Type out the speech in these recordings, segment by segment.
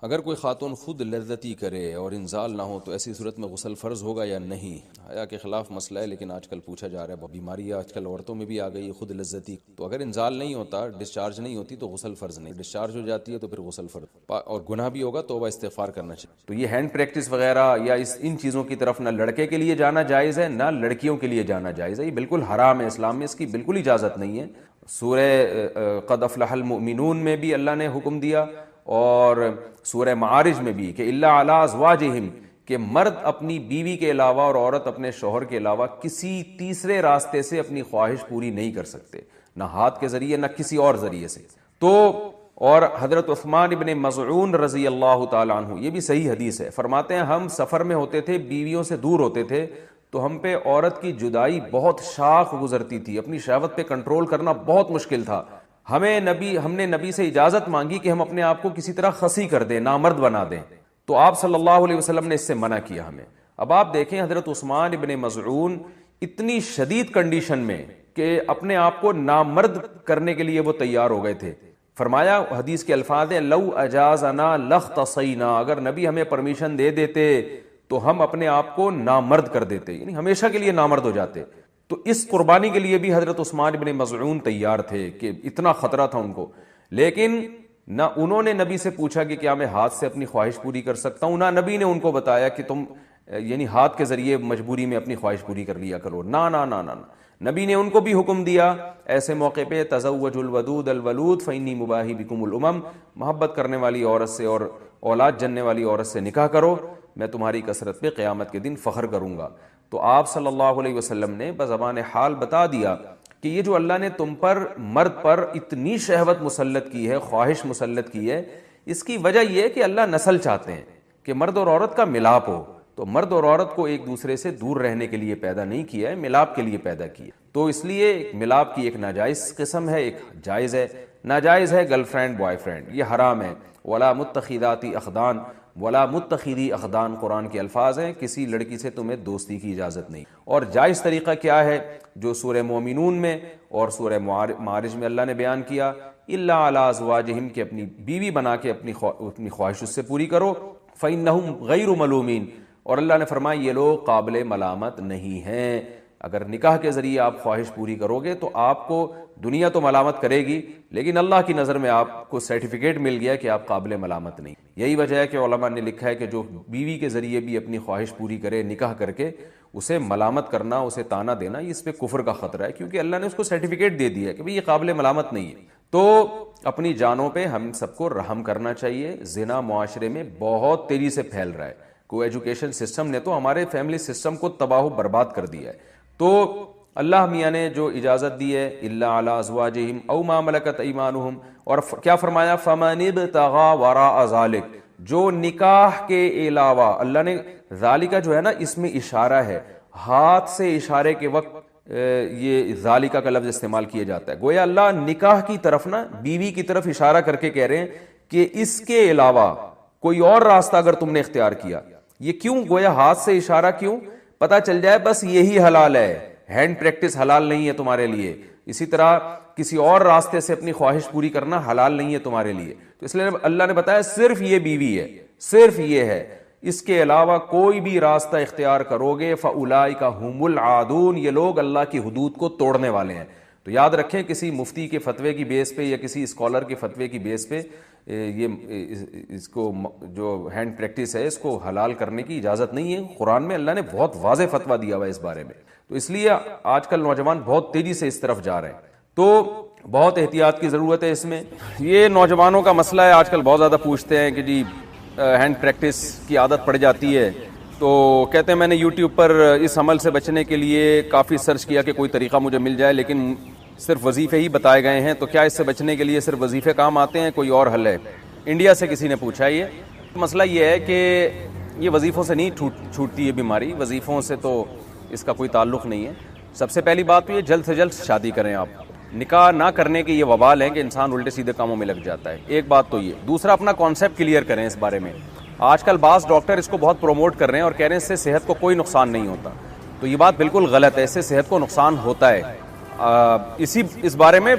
اگر کوئی خاتون خود لذتی کرے اور انزال نہ ہو تو ایسی صورت میں غسل فرض ہوگا یا نہیں؟ حیا کے خلاف مسئلہ ہے، لیکن آج کل پوچھا جا رہا ہے، بیماری آج کل عورتوں میں بھی آ گئی ہے خود لذتی. تو اگر انزال نہیں ہوتا، ڈسچارج نہیں ہوتی تو غسل فرض نہیں. ڈسچارج ہو جاتی ہے تو پھر غسل فرض، اور گناہ بھی ہوگا، توبہ استغفار کرنا چاہیے. تو یہ ہینڈ پریکٹس وغیرہ یا ان چیزوں کی طرف نہ لڑکے کے لیے جانا جائز ہے نہ لڑکیوں کے لیے جانا جائز ہے. یہ بالکل حرام ہے، اسلام میں اس کی بالکل اجازت نہیں ہے. سورہ قد افلح المؤمنون میں بھی اللہ نے حکم دیا، اور سورہ معارج میں بھی، کہ الا علی ازواجہم، کہ مرد اپنی بیوی کے علاوہ اور عورت اپنے شوہر کے علاوہ کسی تیسرے راستے سے اپنی خواہش پوری نہیں کر سکتے، نہ ہاتھ کے ذریعے نہ کسی اور ذریعے سے. تو اور حضرت عثمان ابن مظعون رضی اللہ تعالی عنہ، یہ بھی صحیح حدیث ہے، فرماتے ہیں ہم سفر میں ہوتے تھے، بیویوں سے دور ہوتے تھے، تو ہم پہ عورت کی جدائی بہت شاق گزرتی تھی، اپنی شہوت پہ کنٹرول کرنا بہت مشکل تھا. ہم نے نبی سے اجازت مانگی کہ ہم اپنے آپ کو کسی طرح خصی کر دیں، نامرد بنا دیں، تو آپ صلی اللہ علیہ وسلم نے اس سے منع کیا ہمیں. اب آپ دیکھیں حضرت عثمان ابن مظعون اتنی شدید کنڈیشن میں کہ اپنے آپ کو نامرد کرنے کے لیے وہ تیار ہو گئے تھے. فرمایا، حدیث کے الفاظ ہیں، لو اجازنا لاختصینا، اگر نبی ہمیں پرمیشن دے دیتے تو ہم اپنے آپ کو نامرد کر دیتے، یعنی ہمیشہ کے لیے نامرد ہو جاتے. تو اس قربانی کے لیے بھی حضرت عثمان ابن مظعون تیار تھے، کہ اتنا خطرہ تھا ان کو. لیکن نہ انہوں نے نبی سے پوچھا کہ کیا میں ہاتھ سے اپنی خواہش پوری کر سکتا ہوں، نہ نبی نے ان کو بتایا کہ تم یعنی ہاتھ کے ذریعے مجبوری میں اپنی خواہش پوری کر لیا کرو. نہ نہ نہ نہ نبی نے ان کو بھی حکم دیا ایسے موقع پہ، تزوجوا الودود الولود فانی مباہی بکم الامم، محبت کرنے والی عورت سے اور اولاد جننے والی عورت سے نکاح کرو، میں تمہاری کثرت پہ قیامت کے دن فخر کروں گا. تو آپ صلی اللہ علیہ وسلم نے بزبان حال بتا دیا کہ یہ جو اللہ نے تم پر، مرد پر اتنی شہوت مسلط کی ہے، خواہش مسلط کی ہے، اس کی وجہ یہ ہے کہ اللہ نسل چاہتے ہیں کہ مرد اور عورت کا ملاپ ہو. تو مرد اور عورت کو ایک دوسرے سے دور رہنے کے لیے پیدا نہیں کیا ہے، ملاپ کے لیے پیدا کیا. تو اس لیے ملاپ کی ایک ناجائز قسم ہے، ایک جائز ہے. ناجائز ہے گرل فرینڈ بوائے فرینڈ، یہ حرام ہے. ولا متخذاتی اخدان، ولا متخذی اخدان قرآن کے الفاظ ہیں، کسی لڑکی سے تمہیں دوستی کی اجازت نہیں. اور جائز طریقہ کیا ہے جو سورہ مومنون میں اور سورہ معارج میں اللہ نے بیان کیا، الا علی ازواجہم، کہ اپنی بیوی بنا کے اپنی خواہش اس سے پوری کرو، فانہم غیر ملومین، اور اللہ نے فرمایا یہ لوگ قابل ملامت نہیں ہیں. اگر نکاح کے ذریعے آپ خواہش پوری کرو گے تو آپ کو دنیا تو ملامت کرے گی، لیکن اللہ کی نظر میں آپ کو سرٹیفکیٹ مل گیا کہ آپ قابل ملامت نہیں. یہی وجہ ہے کہ علماء نے لکھا ہے کہ جو بیوی کے ذریعے بھی اپنی خواہش پوری کرے نکاح کر کے، اسے ملامت کرنا، اسے تانا دینا، یہ اس پہ کفر کا خطرہ ہے، کیونکہ اللہ نے اس کو سرٹیفکیٹ دے دیا ہے کہ بھئی یہ قابل ملامت نہیں ہے. تو اپنی جانوں پہ ہم سب کو رحم کرنا چاہیے. زنا معاشرے میں بہت تیزی سے پھیل رہا ہے. کو ایجوکیشن سسٹم نے تو ہمارے فیملی سسٹم کو تباہ و برباد کر دیا ہے. تو اللہ میاں نے جو اجازت دی ہے، الا علی ازواجہم او ما ملکت ایمانہم، اور کیا فرمایا، فمن ابتغى وراء ذلک، جو نکاح کے علاوہ، اللہ نے ذالکہ جو ہے نا اس میں اشارہ ہے، ہاتھ سے اشارے کے وقت یہ ذالکہ کا لفظ استعمال کیا جاتا ہے. گویا اللہ نکاح کی طرف نا، بیوی کی طرف اشارہ کر کے کہہ رہے ہیں کہ اس کے علاوہ کوئی اور راستہ اگر تم نے اختیار کیا. یہ کیوں گویا ہاتھ سے اشارہ کیوں؟ پتہ چل جائے بس یہی حلال ہے، ہینڈ پریکٹس حلال نہیں ہے تمہارے لیے. اسی طرح کسی اور راستے سے اپنی خواہش پوری کرنا حلال نہیں ہے تمہارے لیے. تو اس لیے اللہ نے بتایا صرف یہ بیوی ہے، صرف یہ ہے، اس کے علاوہ کوئی بھی راستہ اختیار کرو گے فاولئک هم العادون، یہ لوگ اللہ کی حدود کو توڑنے والے ہیں. تو یاد رکھیں، کسی مفتی کے فتوے کی بیس پہ یا کسی اسکالر کے فتوے کی بیس پہ یہ اس کو جو ہینڈ پریکٹس ہے اس کو حلال کرنے کی اجازت نہیں ہے. قرآن میں اللہ نے بہت واضح فتویٰ دیا ہوا ہے اس بارے میں. تو اس لیے آج کل نوجوان بہت تیزی سے اس طرف جا رہے ہیں، تو بہت احتیاط کی ضرورت ہے اس میں. یہ نوجوانوں کا مسئلہ ہے، آج کل بہت زیادہ پوچھتے ہیں کہ جی ہینڈ پریکٹس کی عادت پڑ جاتی ہے، تو کہتے ہیں میں نے یوٹیوب پر اس عمل سے بچنے کے لیے کافی سرچ کیا کہ کوئی طریقہ مجھے مل جائے، لیکن صرف وظیفے ہی بتائے گئے ہیں. تو کیا اس سے بچنے کے لیے صرف وظیفے کام آتے ہیں، کوئی اور حل ہے؟ انڈیا سے کسی نے پوچھا. یہ مسئلہ یہ ہے کہ یہ وظیفوں سے نہیں چھوٹتی ہے بیماری، وظیفوں سے تو اس کا کوئی تعلق نہیں ہے. سب سے پہلی بات تو یہ جلد سے جلد شادی کریں. آپ نکاح نہ کرنے کے یہ وبال ہیں کہ انسان الٹے سیدھے کاموں میں لگ جاتا ہے. ایک بات تو یہ. دوسرا، اپنا کانسیپٹ کلیئر کریں اس بارے میں. آج کل بعض ڈاکٹر اس کو بہت پروموٹ کر رہے ہیں اور کہہ رہے ہیں اس سے صحت کو کوئی نقصان نہیں ہوتا. تو یہ بات بالکل غلط ہے، اس سے صحت کو نقصان ہوتا ہے. اس بارے میں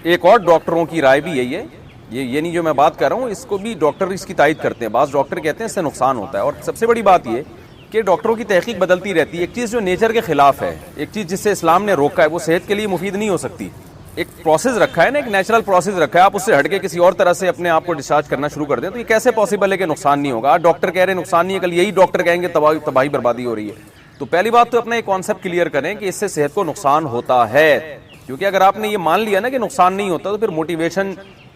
ایک اور ڈاکٹروں کی رائے بھی یہی ہے یہ نہیں جو میں بات کر رہا ہوں، اس کو بھی ڈاکٹر اس کی تائید کرتے ہیں. بعض ڈاکٹر کہتے ہیں اس سے نقصان ہوتا ہے. اور سب سے بڑی بات یہ کہ ڈاکٹروں کی تحقیق بدلتی رہتی ہے. ایک چیز جو نیچر کے خلاف ہے، ایک چیز جس سے اسلام نے روکا ہے، وہ صحت کے لیے مفید نہیں ہو سکتی. ایک پروسیس رکھا ہے نا، ایک نیچرل پروسیس رکھا ہے، آپ اس سے ہٹ کے کسی اور طرح سے اپنے آپ کو ڈسچارج کرنا شروع کر دیں تو یہ کیسے پاسبل ہے کہ نقصان نہیں ہوگا؟ ڈاکٹر کہہ رہے ہیں نقصان نہیں ہے، کل یہی ڈاکٹر کہیں گے تباہی بربادی ہو رہی ہے. تو پہلی بات تو اپنا یہ کانسیپٹ کلیئر کریں کہ اس سے صحت کو نقصان ہوتا ہے. کیونکہ اگر آپ نے یہ مان لیا نا کہ نقصان نہیں ہوتا تو پھر موٹیویشن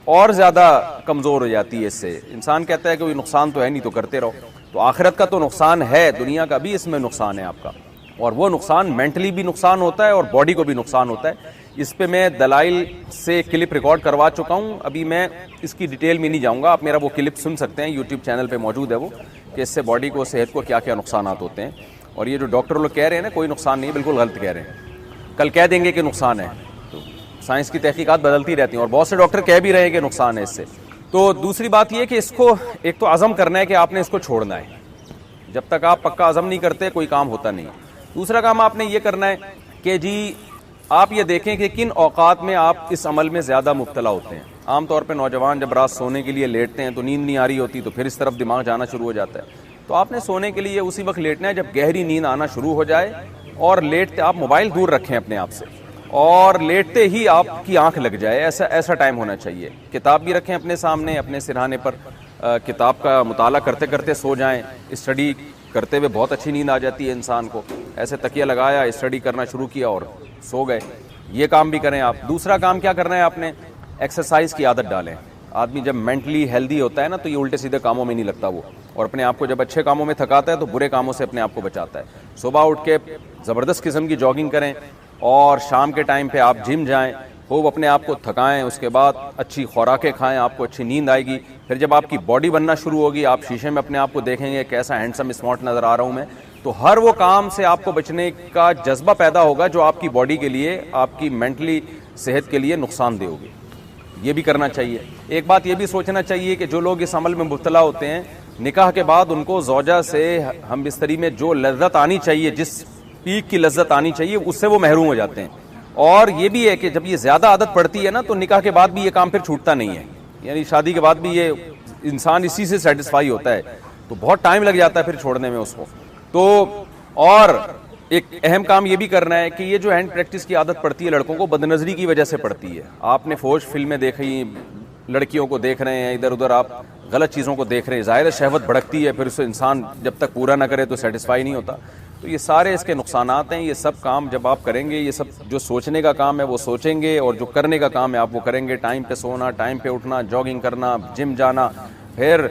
اور زیادہ کمزور ہو جاتی ہے. اس سے انسان کہتا ہے کہ کوئی نقصان تو ہے نہیں تو کرتے رہو. تو آخرت کا تو نقصان ہے، دنیا کا بھی اس میں نقصان ہے آپ کا، اور وہ نقصان مینٹلی بھی نقصان ہوتا ہے اور باڈی کو بھی نقصان ہوتا ہے. اس پہ میں دلائل سے کلپ ریکارڈ کروا چکا ہوں، ابھی میں اس کی ڈیٹیل میں نہیں جاؤں گا. آپ میرا وہ کلپ سن سکتے ہیں، یوٹیوب چینل پہ موجود ہے وہ، کہ اس سے باڈی کو، صحت کو کیا کیا نقصانات ہوتے ہیں. اور یہ جو ڈاکٹر لوگ کہہ رہے ہیں نا کوئی نقصان نہیں، بالکل غلط کہہ رہے ہیں. کل کہہ دیں گے کہ نقصان ہے. تو سائنس کی تحقیقات بدلتی رہتی ہیں اور بہت سے ڈاکٹر کہہ بھی رہے ہیں کہ نقصان ہے اس سے. تو دوسری بات یہ کہ اس کو ایک تو عزم کرنا ہے کہ آپ نے اس کو چھوڑنا ہے. جب تک آپ پکا عزم نہیں کرتے کوئی کام ہوتا نہیں. دوسرا کام آپ نے یہ کرنا ہے کہ جی آپ یہ دیکھیں کہ کن اوقات میں آپ اس عمل میں زیادہ مبتلا ہوتے ہیں. عام طور پہ نوجوان جب رات سونے کے لیے لیٹتے ہیں تو نیند نہیں آ رہی ہوتی، تو پھر اس طرف دماغ جانا شروع ہو جاتا ہے. تو آپ نے سونے کے لیے اسی وقت لیٹنا ہے جب گہری نیند آنا شروع ہو جائے. اور لیٹتے آپ موبائل دور رکھیں اپنے آپ سے، اور لیٹتے ہی آپ کی آنکھ لگ جائے، ایسا ٹائم ہونا چاہیے. کتاب بھی رکھیں اپنے سامنے، اپنے سرہانے پر، کتاب کا مطالعہ کرتے کرتے سو جائیں. اسٹڈی کرتے ہوئے بہت اچھی نیند آ جاتی ہے انسان کو. ایسے تکیہ لگایا، اسٹڈی کرنا شروع کیا اور سو گئے. یہ کام بھی کریں آپ. دوسرا کام کیا کرنا ہے آپ نے؟ ایکسرسائز کی عادت ڈالیں. آدمی جب مینٹلی ہیلدی ہوتا ہے نا تو یہ الٹے سیدھے کاموں میں نہیں لگتا وہ، اور اپنے آپ کو جب اچھے کاموں میں تھکاتا ہے تو برے کاموں سے اپنے آپ کو بچاتا ہے. صبح اٹھ کے زبردست قسم کی جاگنگ کریں، اور شام کے ٹائم پہ آپ جم جائیں، خوب اپنے آپ کو تھکائیں. اس کے بعد اچھی خوراکیں کھائیں، آپ کو اچھی نیند آئے گی. پھر جب آپ کی باڈی بننا شروع ہوگی، آپ شیشے میں اپنے آپ کو دیکھیں گے کیسا ہینڈسم اسمارٹ نظر آ رہا ہوں میں، تو ہر وہ کام سے آپ کو بچنے کا جذبہ پیدا ہوگا جو آپ کی باڈی کے لیے، آپ کی مینٹلی صحت کے لیے نقصان دہ ہوگی. یہ بھی کرنا چاہیے. ایک بات یہ بھی سوچنا چاہیے کہ جو لوگ اس عمل میں مبتلا ہوتے ہیں، نکاح کے بعد ان کو زوجہ سے ہم بستری میں جو لذت آنی چاہیے، جس پیک کی لذت آنی چاہیے، اس سے وہ محروم ہو جاتے ہیں. اور یہ بھی ہے کہ جب یہ زیادہ عادت پڑتی ہے نا تو نکاح کے بعد بھی یہ کام پھر چھوٹتا نہیں ہے. یعنی شادی کے بعد بھی یہ انسان اسی سے سیٹسفائی ہوتا ہے، تو بہت ٹائم لگ جاتا ہے پھر چھوڑنے میں اس کو. تو اور ایک اہم کام یہ بھی کرنا ہے کہ یہ جو ہینڈ پریکٹس کی عادت پڑتی ہے لڑکوں کو، بد نظری کی وجہ سے پڑتی ہے. آپ نے فوج فلمیں دیکھی، لڑکیوں کو دیکھ رہے ہیں ادھر ادھر، آپ غلط چیزوں کو دیکھ رہے ہیں. ظاہر ہے شہوت بھڑکتی ہے، پھر اسے انسان جب تک پورا نہ کرے تو سیٹسفائی نہیں ہوتا. تو یہ سارے اس کے نقصانات ہیں. یہ سب کام جب آپ کریں گے، یہ سب جو سوچنے کا کام ہے وہ سوچیں گے، اور جو کرنے کا کام ہے آپ وہ کریں گے. ٹائم پہ سونا، ٹائم پہ اٹھنا، جاگنگ کرنا، جم جانا، پھر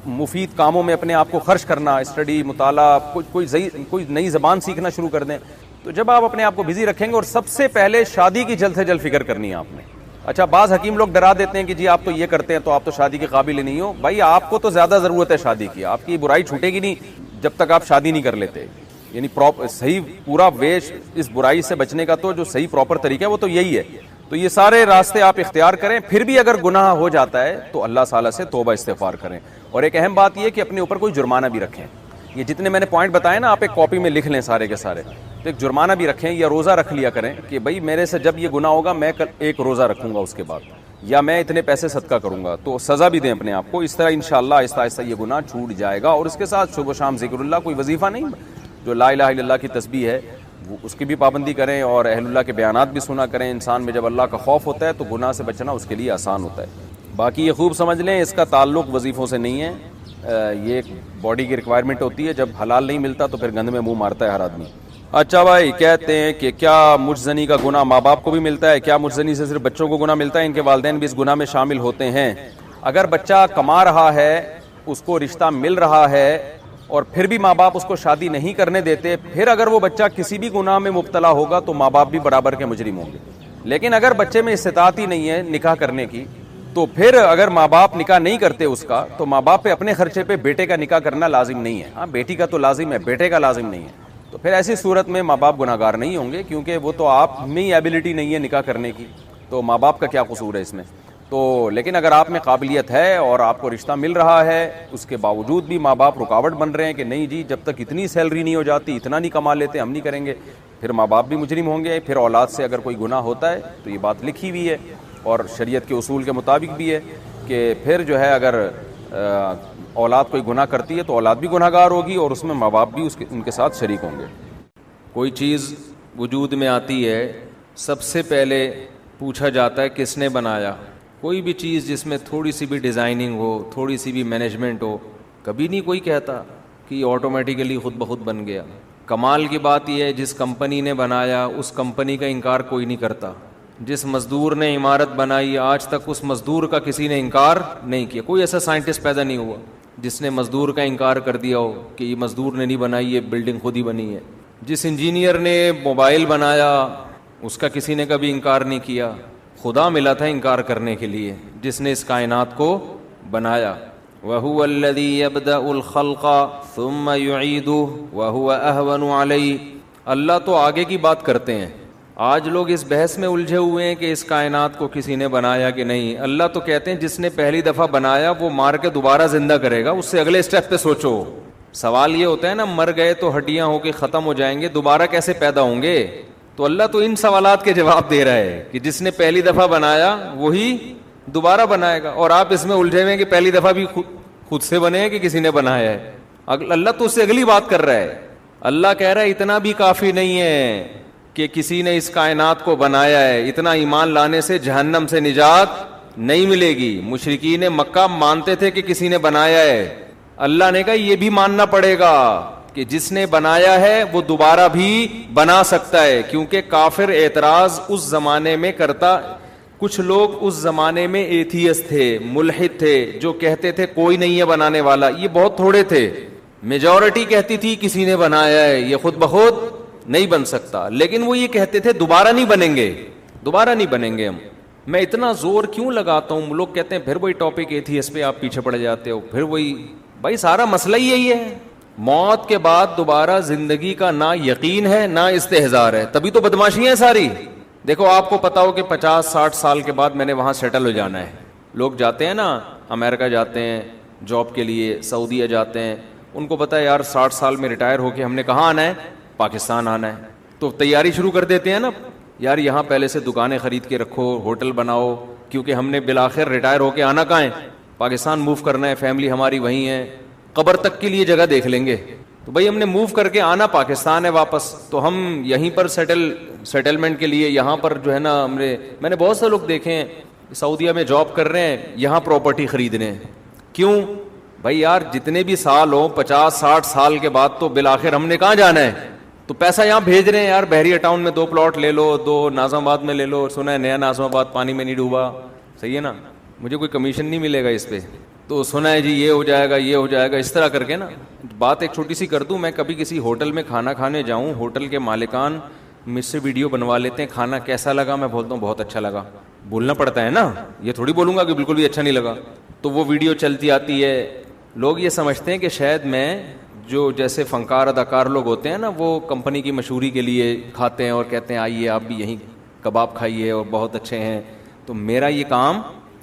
مفید کاموں میں اپنے آپ کو خرچ کرنا، اسٹڈی، مطالعہ، کوئی نئی زبان سیکھنا شروع کر دیں. تو جب آپ اپنے آپ کو بزی رکھیں گے، اور سب سے پہلے شادی کی جلد سے جلد فکر کرنی ہے آپ نے. اچھا بعض حکیم لوگ ڈرا دیتے ہیں کہ جی آپ تو یہ کرتے ہیں تو آپ تو شادی کے قابل ہی نہیں ہو. بھائی آپ کو تو زیادہ ضرورت ہے شادی کی. آپ کی برائی چھوٹے گی نہیں جب تک آپ شادی نہیں کر لیتے. یعنی صحیح پورا ویش اس برائی سے بچنے کا تو جو صحیح پراپر طریقہ ہے وہ تو یہی ہے. تو یہ سارے راستے آپ اختیار کریں. پھر بھی اگر گناہ ہو جاتا ہے تو اللہ تعالیٰ سے توبہ استغفار کریں. اور ایک اہم بات یہ کہ اپنے اوپر کوئی جرمانہ بھی رکھیں. یہ جتنے میں نے پوائنٹ بتائے نا، آپ ایک کاپی میں لکھ لیں سارے کے سارے. تو ایک جرمانہ بھی رکھیں، یا روزہ رکھ لیا کریں کہ بھائی میرے سے جب یہ گناہ ہوگا میں کل ایک روزہ رکھوں گا اس کے بعد، یا میں اتنے پیسے صدقہ کروں گا. تو سزا بھی دیں اپنے آپ کو. اس طرح انشاءاللہ آہستہ آہستہ یہ گناہ چھوٹ جائے گا. اور اس کے ساتھ صبح شام ذکر اللہ، کوئی وظیفہ نہیں، جو لا الہ الا اللہ کی تسبیح ہے وہ اس کی بھی پابندی کریں، اور اہل اللہ کے بیانات بھی سنا کریں. انسان میں جب اللہ کا خوف ہوتا ہے تو گناہ سے بچنا اس کے لیے آسان ہوتا ہے. باقی یہ خوب سمجھ لیں اس کا تعلق وظیفوں سے نہیں ہے. یہ ایک باڈی کی ریکوائرمنٹ ہوتی ہے. جب حلال نہیں ملتا تو پھر گند میں منہ مارتا ہے ہر آدمی. اچھا بھائی کہتے ہیں کہ کیا مجزنی کا گناہ ماں باپ کو بھی ملتا ہے؟ کیا مجزنی سے صرف بچوں کو گناہ ملتا ہے؟ ان کے والدین بھی اس گناہ میں شامل ہوتے ہیں؟ اگر بچہ کما رہا ہے، اس کو رشتہ مل رہا ہے، اور پھر بھی ماں باپ اس کو شادی نہیں کرنے دیتے، پھر اگر وہ بچہ کسی بھی گناہ میں مبتلا ہوگا تو ماں باپ بھی برابر کے مجرم ہوں گے. لیکن اگر بچے میں استطاعت ہی نہیں ہے نکاح کرنے کی، تو پھر اگر ماں باپ نکاح نہیں کرتے اس کا، تو ماں باپ پہ اپنے خرچے پہ بیٹے کا نکاح کرنا لازم نہیں ہے. ہاں بیٹی کا تو لازم ہے، بیٹے کا لازم نہیں ہے. تو پھر ایسی صورت میں ماں باپ گناہ گار نہیں ہوں گے، کیونکہ وہ تو آپ میں ہی ایبلٹی نہیں ہے نکاح کرنے کی. تو ماں باپ کا کیا قصور ہے اس میں؟ تو لیکن اگر آپ میں قابلیت ہے اور آپ کو رشتہ مل رہا ہے، اس کے باوجود بھی ماں باپ رکاوٹ بن رہے ہیں کہ نہیں جی جب تک اتنی سیلری نہیں ہو جاتی، اتنا نہیں کما لیتے، ہم نہیں کریں گے، پھر ماں باپ بھی مجرم ہوں گے. پھر اولاد سے اگر کوئی گناہ ہوتا ہے تو یہ بات لکھی ہوئی ہے. اور شریعت کے اصول کے مطابق بھی ہے کہ پھر جو ہے اگر اولاد کوئی گناہ کرتی ہے تو اولاد بھی گناہ گار ہوگی اور اس میں ماں باپ بھی ان کے ساتھ شریک ہوں گے. کوئی چیز وجود میں آتی ہے سب سے پہلے پوچھا جاتا ہے کس نے بنایا. کوئی بھی چیز جس میں تھوڑی سی بھی ڈیزائننگ ہو, تھوڑی سی بھی مینجمنٹ ہو, کبھی نہیں کوئی کہتا کہ یہ آٹومیٹیکلی خود بخود بن گیا. کمال کی بات یہ ہے جس کمپنی نے بنایا اس کمپنی کا انکار کوئی نہیں کرتا. جس مزدور نے عمارت بنائی آج تک اس مزدور کا کسی نے انکار نہیں کیا. کوئی ایسا سائنٹسٹ پیدا نہیں ہوا جس نے مزدور کا انکار کر دیا ہو کہ یہ مزدور نے نہیں بنائی, یہ بلڈنگ خود ہی بنی ہے. جس انجینئر نے موبائل بنایا اس کا کسی نے کبھی انکار نہیں کیا. خدا ملا تھا انکار کرنے کے لیے جس نے اس کائنات کو بنایا. وَهُوَ الَّذِي يَبْدَأُ الْخَلْقَ ثُمَّ يُعِيدُهُ وَهُوَ أَهْوَنُ عَلَيْهِ. اللہ تو آگے کی بات کرتے ہیں. آج لوگ اس بحث میں الجھے ہوئے ہیں کہ اس کائنات کو کسی نے بنایا کہ نہیں. اللہ تو کہتے ہیں جس نے پہلی دفعہ بنایا وہ مار کے دوبارہ زندہ کرے گا. اس سے اگلے اسٹیپ پہ سوچو. سوال یہ ہوتا ہے نا مر گئے تو ہڈیاں ہو کے ختم ہو جائیں گے, دوبارہ کیسے پیدا ہوں گے؟ تو اللہ تو ان سوالات کے جواب دے رہا ہے کہ جس نے پہلی دفعہ بنایا وہی دوبارہ بنائے گا. اور آپ اس میں الجھے ہوئے ہیں کہ پہلی دفعہ بھی خود سے بنے ہیں کہ کسی نے بنایا ہے. اللہ تو اس سے اگلی بات کر رہا ہے. اللہ کہہ رہا ہے اتنا بھی کافی نہیں ہے کہ کسی نے اس کائنات کو بنایا ہے. اتنا ایمان لانے سے جہنم سے نجات نہیں ملے گی. مشرکین مکہ مانتے تھے کہ کسی نے بنایا ہے. اللہ نے کہا یہ بھی ماننا پڑے گا کہ جس نے بنایا ہے وہ دوبارہ بھی بنا سکتا ہے. کیونکہ کافر اعتراض اس زمانے میں کرتا. کچھ لوگ اس زمانے میں ایتھیسٹ تھے, ملحد تھے, جو کہتے تھے کوئی نہیں ہے بنانے والا. یہ بہت تھوڑے تھے. میجورٹی کہتی تھی کسی نے بنایا ہے, یہ خود بخود نہیں بن سکتا. لیکن وہ یہ کہتے تھے دوبارہ نہیں بنیں گے, دوبارہ نہیں بنیں گے ہم. میں اتنا زور کیوں لگاتا ہوں؟ لوگ کہتے ہیں پھر وہی ٹاپک ایتھیسٹ پہ آپ پیچھے پڑ جاتے ہو. پھر وہی بھائی سارا مسئلہ ہی یہی ہے. موت کے بعد دوبارہ زندگی کا نہ یقین ہے نہ استحضار ہے. تبھی تو بدماشی ہیں ساری. دیکھو آپ کو پتا ہو کہ 50-60 سال کے بعد میں نے وہاں سیٹل ہو جانا ہے. لوگ جاتے ہیں نا امریکہ جاتے ہیں جاب کے لیے, سعودیہ جاتے ہیں. ان کو پتا ہے یار 60 سال میں ریٹائر ہو کے ہم نے کہاں آنا ہے؟ پاکستان آنا ہے. تو تیاری شروع کر دیتے ہیں نا یار یہاں پہلے سے دکانیں خرید کے رکھو, ہوٹل بناؤ, کیونکہ ہم نے بالآخر ریٹائر ہو کے آنا کہاں ہے؟ پاکستان موو کرنا ہے. فیملی ہماری وہیں ہے, قبر تک کے لیے جگہ دیکھ لیں گے. تو بھائی ہم نے موو کر کے آنا پاکستان ہے واپس, تو ہم یہیں پر سیٹلمنٹ کے لیے یہاں پر جو ہے نا میں نے بہت سے لوگ دیکھے ہیں سعودیہ میں جاب کر رہے ہیں, یہاں پراپرٹی خریدنے. کیوں بھائی یار جتنے بھی سال ہو 50-60 سال کے بعد تو بالآخر ہم نے کہاں جانا ہے؟ تو پیسہ یہاں بھیج رہے ہیں یار. بحریہ ٹاؤن میں 2 پلاٹ لے لو, 2 ناظم آباد میں لے لو. سنا ہے نیا ناظم آباد پانی میں نہیں ڈوبا, صحیح ہے نا, مجھے کوئی کمیشن نہیں ملے گا اس پہ. تو سنا ہے جی یہ ہو جائے گا یہ ہو جائے گا, اس طرح کر کے نا. بات ایک چھوٹی سی کر دوں, میں کبھی کسی ہوٹل میں کھانا کھانے جاؤں, ہوٹل کے مالکان مجھ سے ویڈیو بنوا لیتے ہیں کھانا کیسا لگا, میں بولتا ہوں بہت اچھا لگا. بولنا پڑتا ہے نا, یہ تھوڑی بولوں گا کہ بالکل بھی اچھا نہیں لگا. تو وہ ویڈیو چلتی آتی ہے. لوگ یہ سمجھتے ہیں کہ شاید میں جو جیسے فنکار اداکار لوگ ہوتے ہیں نا وہ کمپنی کی مشہوری کے لیے کھاتے ہیں اور کہتے ہیں آئیے آپ بھی یہیں کباب کھائیے اور بہت اچھے ہیں. تو میرا یہ کام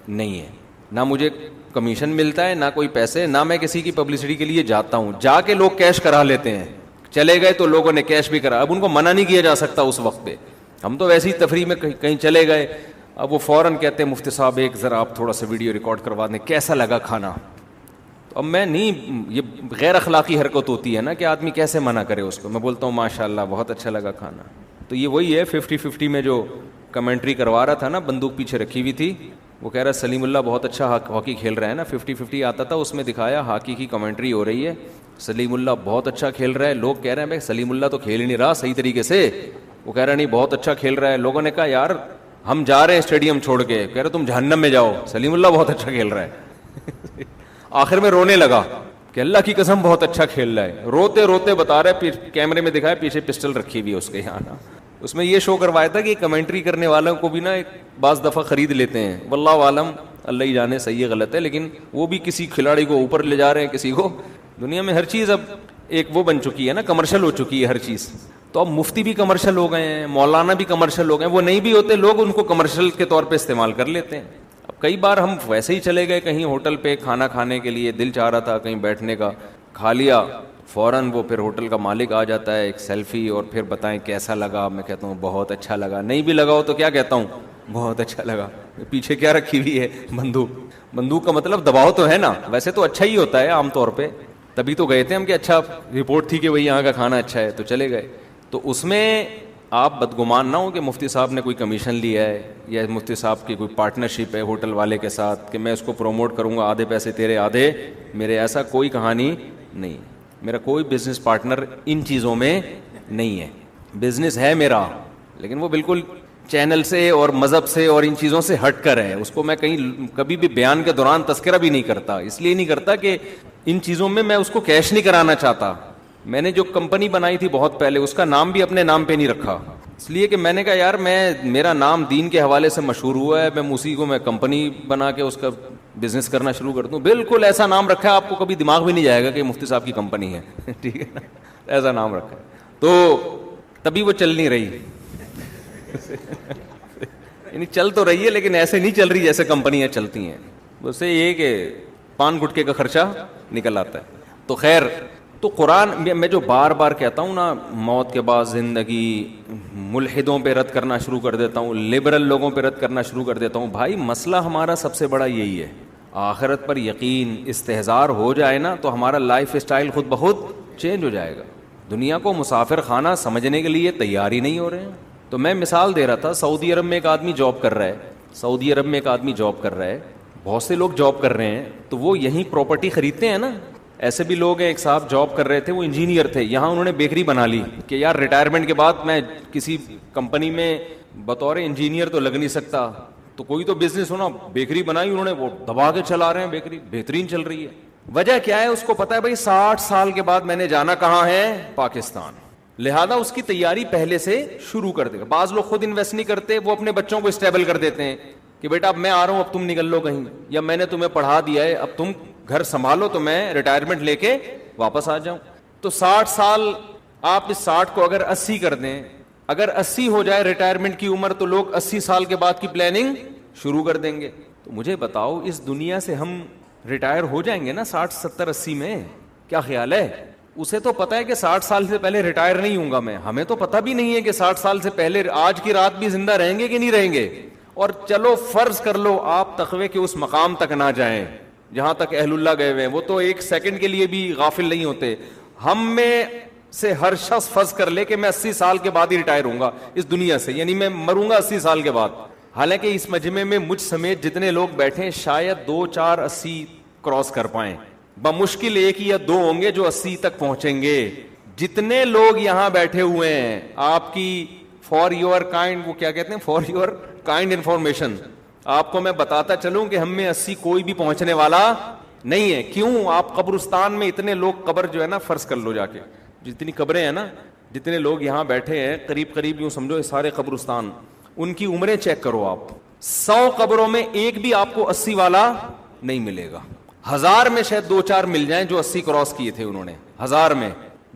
نہیں ہے, نہ مجھے کمیشن ملتا ہے نہ کوئی پیسے, نہ میں کسی کی پبلسٹی کے لیے جاتا ہوں. جا کے لوگ کیش کرا لیتے ہیں, چلے گئے تو لوگوں نے کیش بھی کرا. اب ان کو منع نہیں کیا جا سکتا اس وقت پہ. ہم تو ویسی تفریح میں کہیں چلے گئے, اب وہ فوراً کہتے ہیں مفتی صاحب ایک ذرا آپ تھوڑا سا ویڈیو ریکارڈ کروا دیں کیسا لگا کھانا. تو اب میں نہیں, یہ غیر اخلاقی حرکت ہوتی ہے نا کہ آدمی کیسے منع کرے اس کو. میں بولتا ہوں ماشاء اللہ بہت اچھا لگا کھانا. تو یہ وہی ہے 50-50 میں جو کمنٹری کروا رہا تھا نا, بندوق پیچھے رکھی ہوئی تھی, وہ کہہ رہا سلیم اللہ بہت اچھا ہاکی کھیل رہا ہے نا. 50-50 آتا تھا, اس میں دکھایا ہاکی کی کمنٹری ہو رہی ہے, سلیم اللہ بہت اچھا کھیل رہا ہے. لوگ کہہ رہے ہیں بھائی سلیم اللہ تو کھیل ہی نہیں رہا صحیح طریقے سے. وہ کہہ رہا نہیں بہت اچھا کھیل رہا ہے. لوگوں نے کہا یار ہم جا رہے ہیں اسٹیڈیم چھوڑ کے, کہہ رہے تم جہنم میں جاؤ, سلیم اللہ بہت اچھا کھیل رہا ہے. آخر میں رونے لگا کہ اللہ کی قسم بہت اچھا کھیل رہا ہے. روتے روتے بتا رہا ہے, کیمرے میں دکھایا پیچھے پسٹل رکھی ہوئی ہے اس کے یہاں نا. اس میں یہ شو کروایا تھا کہ کمنٹری کرنے والوں کو بھی نا ایک بعض دفعہ خرید لیتے ہیں. واللہ عالم, اللہ ہی جانے صحیح ہے غلط ہے, لیکن وہ بھی کسی کھلاڑی کو اوپر لے جا رہے ہیں, کسی کو. دنیا میں ہر چیز اب ایک وہ بن چکی ہے نا, کمرشل ہو چکی ہے ہر چیز. تو اب مفتی بھی کمرشل ہو گئے ہیں, مولانا بھی کمرشل ہو گئے ہیں. وہ نہیں بھی ہوتے, لوگ ان کو کمرشل کے طور پہ استعمال کر لیتے ہیں. اب کئی بار ہم ویسے ہی چلے گئے کہیں ہوٹل پہ کھانا کھانے کے لیے, دل چاہ رہا تھا کہیں بیٹھنے کا, کھا لیا, فوراً وہ پھر ہوٹل کا مالک آ جاتا ہے, ایک سیلفی اور پھر بتائیں کیسا لگا. میں کہتا ہوں بہت اچھا لگا. نہیں بھی لگا ہو تو کیا کہتا ہوں, بہت اچھا لگا. پیچھے کیا رکھی ہوئی ہے؟ بندوق. بندوق کا مطلب دباؤ تو ہے نا, ویسے تو اچھا ہی ہوتا ہے عام طور پہ, تبھی تو گئے تھے ہم کہ اچھا رپورٹ تھی کہ بھائی یہاں کا کھانا اچھا ہے تو چلے گئے. تو اس میں آپ بدگمان نہ ہو کہ مفتی صاحب نے کوئی کمیشن لیا ہے یا مفتی صاحب کی کوئی پارٹنرشپ ہے ہوٹل والے کے ساتھ کہ میں اس کو پروموٹ کروں گا, آدھے پیسے تیرے آدھے میرے, ایسا کوئی کہانی نہیں. میرا کوئی بزنس پارٹنر ان چیزوں میں نہیں ہے. بزنس ہے میرا لیکن وہ بالکل چینل سے اور مذہب سے اور ان چیزوں سے ہٹ کر ہے. اس کو میں کہیں کبھی بھی بیان کے دوران تذکرہ بھی نہیں کرتا, اس لیے نہیں کرتا کہ ان چیزوں میں اس کو کیش نہیں کرانا چاہتا. میں نے جو کمپنی بنائی تھی بہت پہلے, اس کا نام بھی اپنے نام پہ نہیں رکھا, اس لیے کہ میں نے کہا یار میرا نام دین کے حوالے سے مشہور ہوا ہے, میں اسی کو میں کمپنی بنا کے اس کا بزنس کرنا شروع کر دوں. بالکل ایسا نام رکھا ہے, آپ کو کبھی دماغ بھی نہیں جائے گا کہ مفتی صاحب کی کمپنی ہے. ٹھیک ہے نا, ایسا نام رکھا ہے. تو تبھی وہ چل نہیں رہی. یعنی چل تو رہی ہے لیکن ایسے نہیں چل رہی جیسے کمپنیاں چلتی ہیں. اس سے یہ کہ پان گٹکے کا خرچہ نکل آتا ہے. تو خیر, تو قرآن میں جو بار بار کہتا ہوں نا, موت کے بعد زندگی, ملحدوں پہ رد کرنا شروع کر دیتا ہوں, لبرل لوگوں پہ رد کرنا شروع کر دیتا ہوں. بھائی مسئلہ ہمارا سب سے بڑا یہی ہے, آخرت پر یقین استحضار ہو جائے نا تو ہمارا لائف اسٹائل خود بخود چینج ہو جائے گا. دنیا کو مسافر خانہ سمجھنے کے لیے تیار ہی نہیں ہو رہے ہیں. تو میں مثال دے رہا تھا, سعودی عرب میں ایک آدمی جاب کر رہا ہے, سعودی عرب میں ایک آدمی جاب کر رہا ہے, بہت سے لوگ جاب کر رہے ہیں, تو وہ یہیں پراپرٹی خریدتے ہیں نا. ایسے بھی لوگ ہیں, ایک صاحب جاب کر رہے تھے, وہ انجینئر تھے, یہاں انہوں نے بیکری بنا لی کہ یار ریٹائرمنٹ کے بعد میں کسی کمپنی میں بطور انجینئر تو لگ نہیں سکتا, تو کوئی تو بزنس ہونا. بیکری بنائی انہوں نے, وہ دبا کے چلا رہے ہیں, بیکری بہترین چل رہی ہے. وجہ کیا ہے اس کو پتا ہے بھائی 60 سال کے بعد میں نے جانا کہاں ہے, پاکستان. لہذا اس کی تیاری پہلے سے شروع کر دے گا. بعض لوگ خود انویسٹ نہیں کرتے, وہ اپنے بچوں کو اسٹیبل کر دیتے ہیں کہ بیٹا اب میں آ رہا ہوں, اب تم نکل لو کہیں, یا میں نے تمہیں پڑھا دیا ہے, اب تم گھر سنبھالو تو میں ریٹائرمنٹ لے کے واپس آ جاؤں. تو 60 سال, آپ اس 60 کو اگر 80 کر دیں, اگر 80 ہو جائے ریٹائرمنٹ کی عمر, تو لوگ 80 سال کے بعد کی پلاننگ شروع کر دیں گے. تو مجھے بتاؤ اس دنیا سے ہم ریٹائر ہو جائیں گے نا 60 70 80 میں, کیا خیال ہے؟ اسے تو پتا ہے کہ 60 سال سے پہلے ریٹائر نہیں ہوں گا میں, ہمیں تو پتہ بھی نہیں ہے کہ 60 سال سے پہلے آج کی رات بھی زندہ رہیں گے کہ نہیں رہیں گے. اور چلو فرض کر لو آپ تقوی کے اس مقام تک نہ جائیں جہاں تک اہل اللہ گئے ہوئے ہیں, وہ تو ایک سیکنڈ کے لیے بھی غافل نہیں ہوتے. ہم میں سے ہر شخص فرض کر لے کہ میں 80 سال کے بعد ہی ریٹائر ہوں گا اس دنیا سے, یعنی میں مروں گا 80 سال کے بعد. حالانکہ اس مجمع میں مجھ سمیت جتنے لوگ بیٹھے ہیں شاید 2 4 80 کراس کر پائیں, بمشکل 1 یا 2 ہوں گے جو 80 تک پہنچیں گے. جتنے لوگ یہاں بیٹھے ہوئے ہیں, آپ کی فار یور کائنڈ, وہ کیا کہتے ہیں, فار یور کائنڈ انفارمیشن, آپ کو میں بتاتا چلوں کہ ہم میں 80 کوئی بھی پہنچنے والا نہیں ہے. کیوں؟ آپ قبرستان میں اتنے لوگ, قبر جو ہے نا فرض کر لو جا کے, جتنی قبریں ہیں نا, جتنے لوگ یہاں بیٹھے ہیں قریب قریب یوں سمجھو یہ سارے قبرستان, ان کی عمریں چیک کرو آپ, 100 قبروں میں ایک بھی آپ کو 80 والا نہیں ملے گا. 1000 میں شاید 2 4 مل جائیں جو 80 کراس کیے تھے انہوں نے, 1000 میں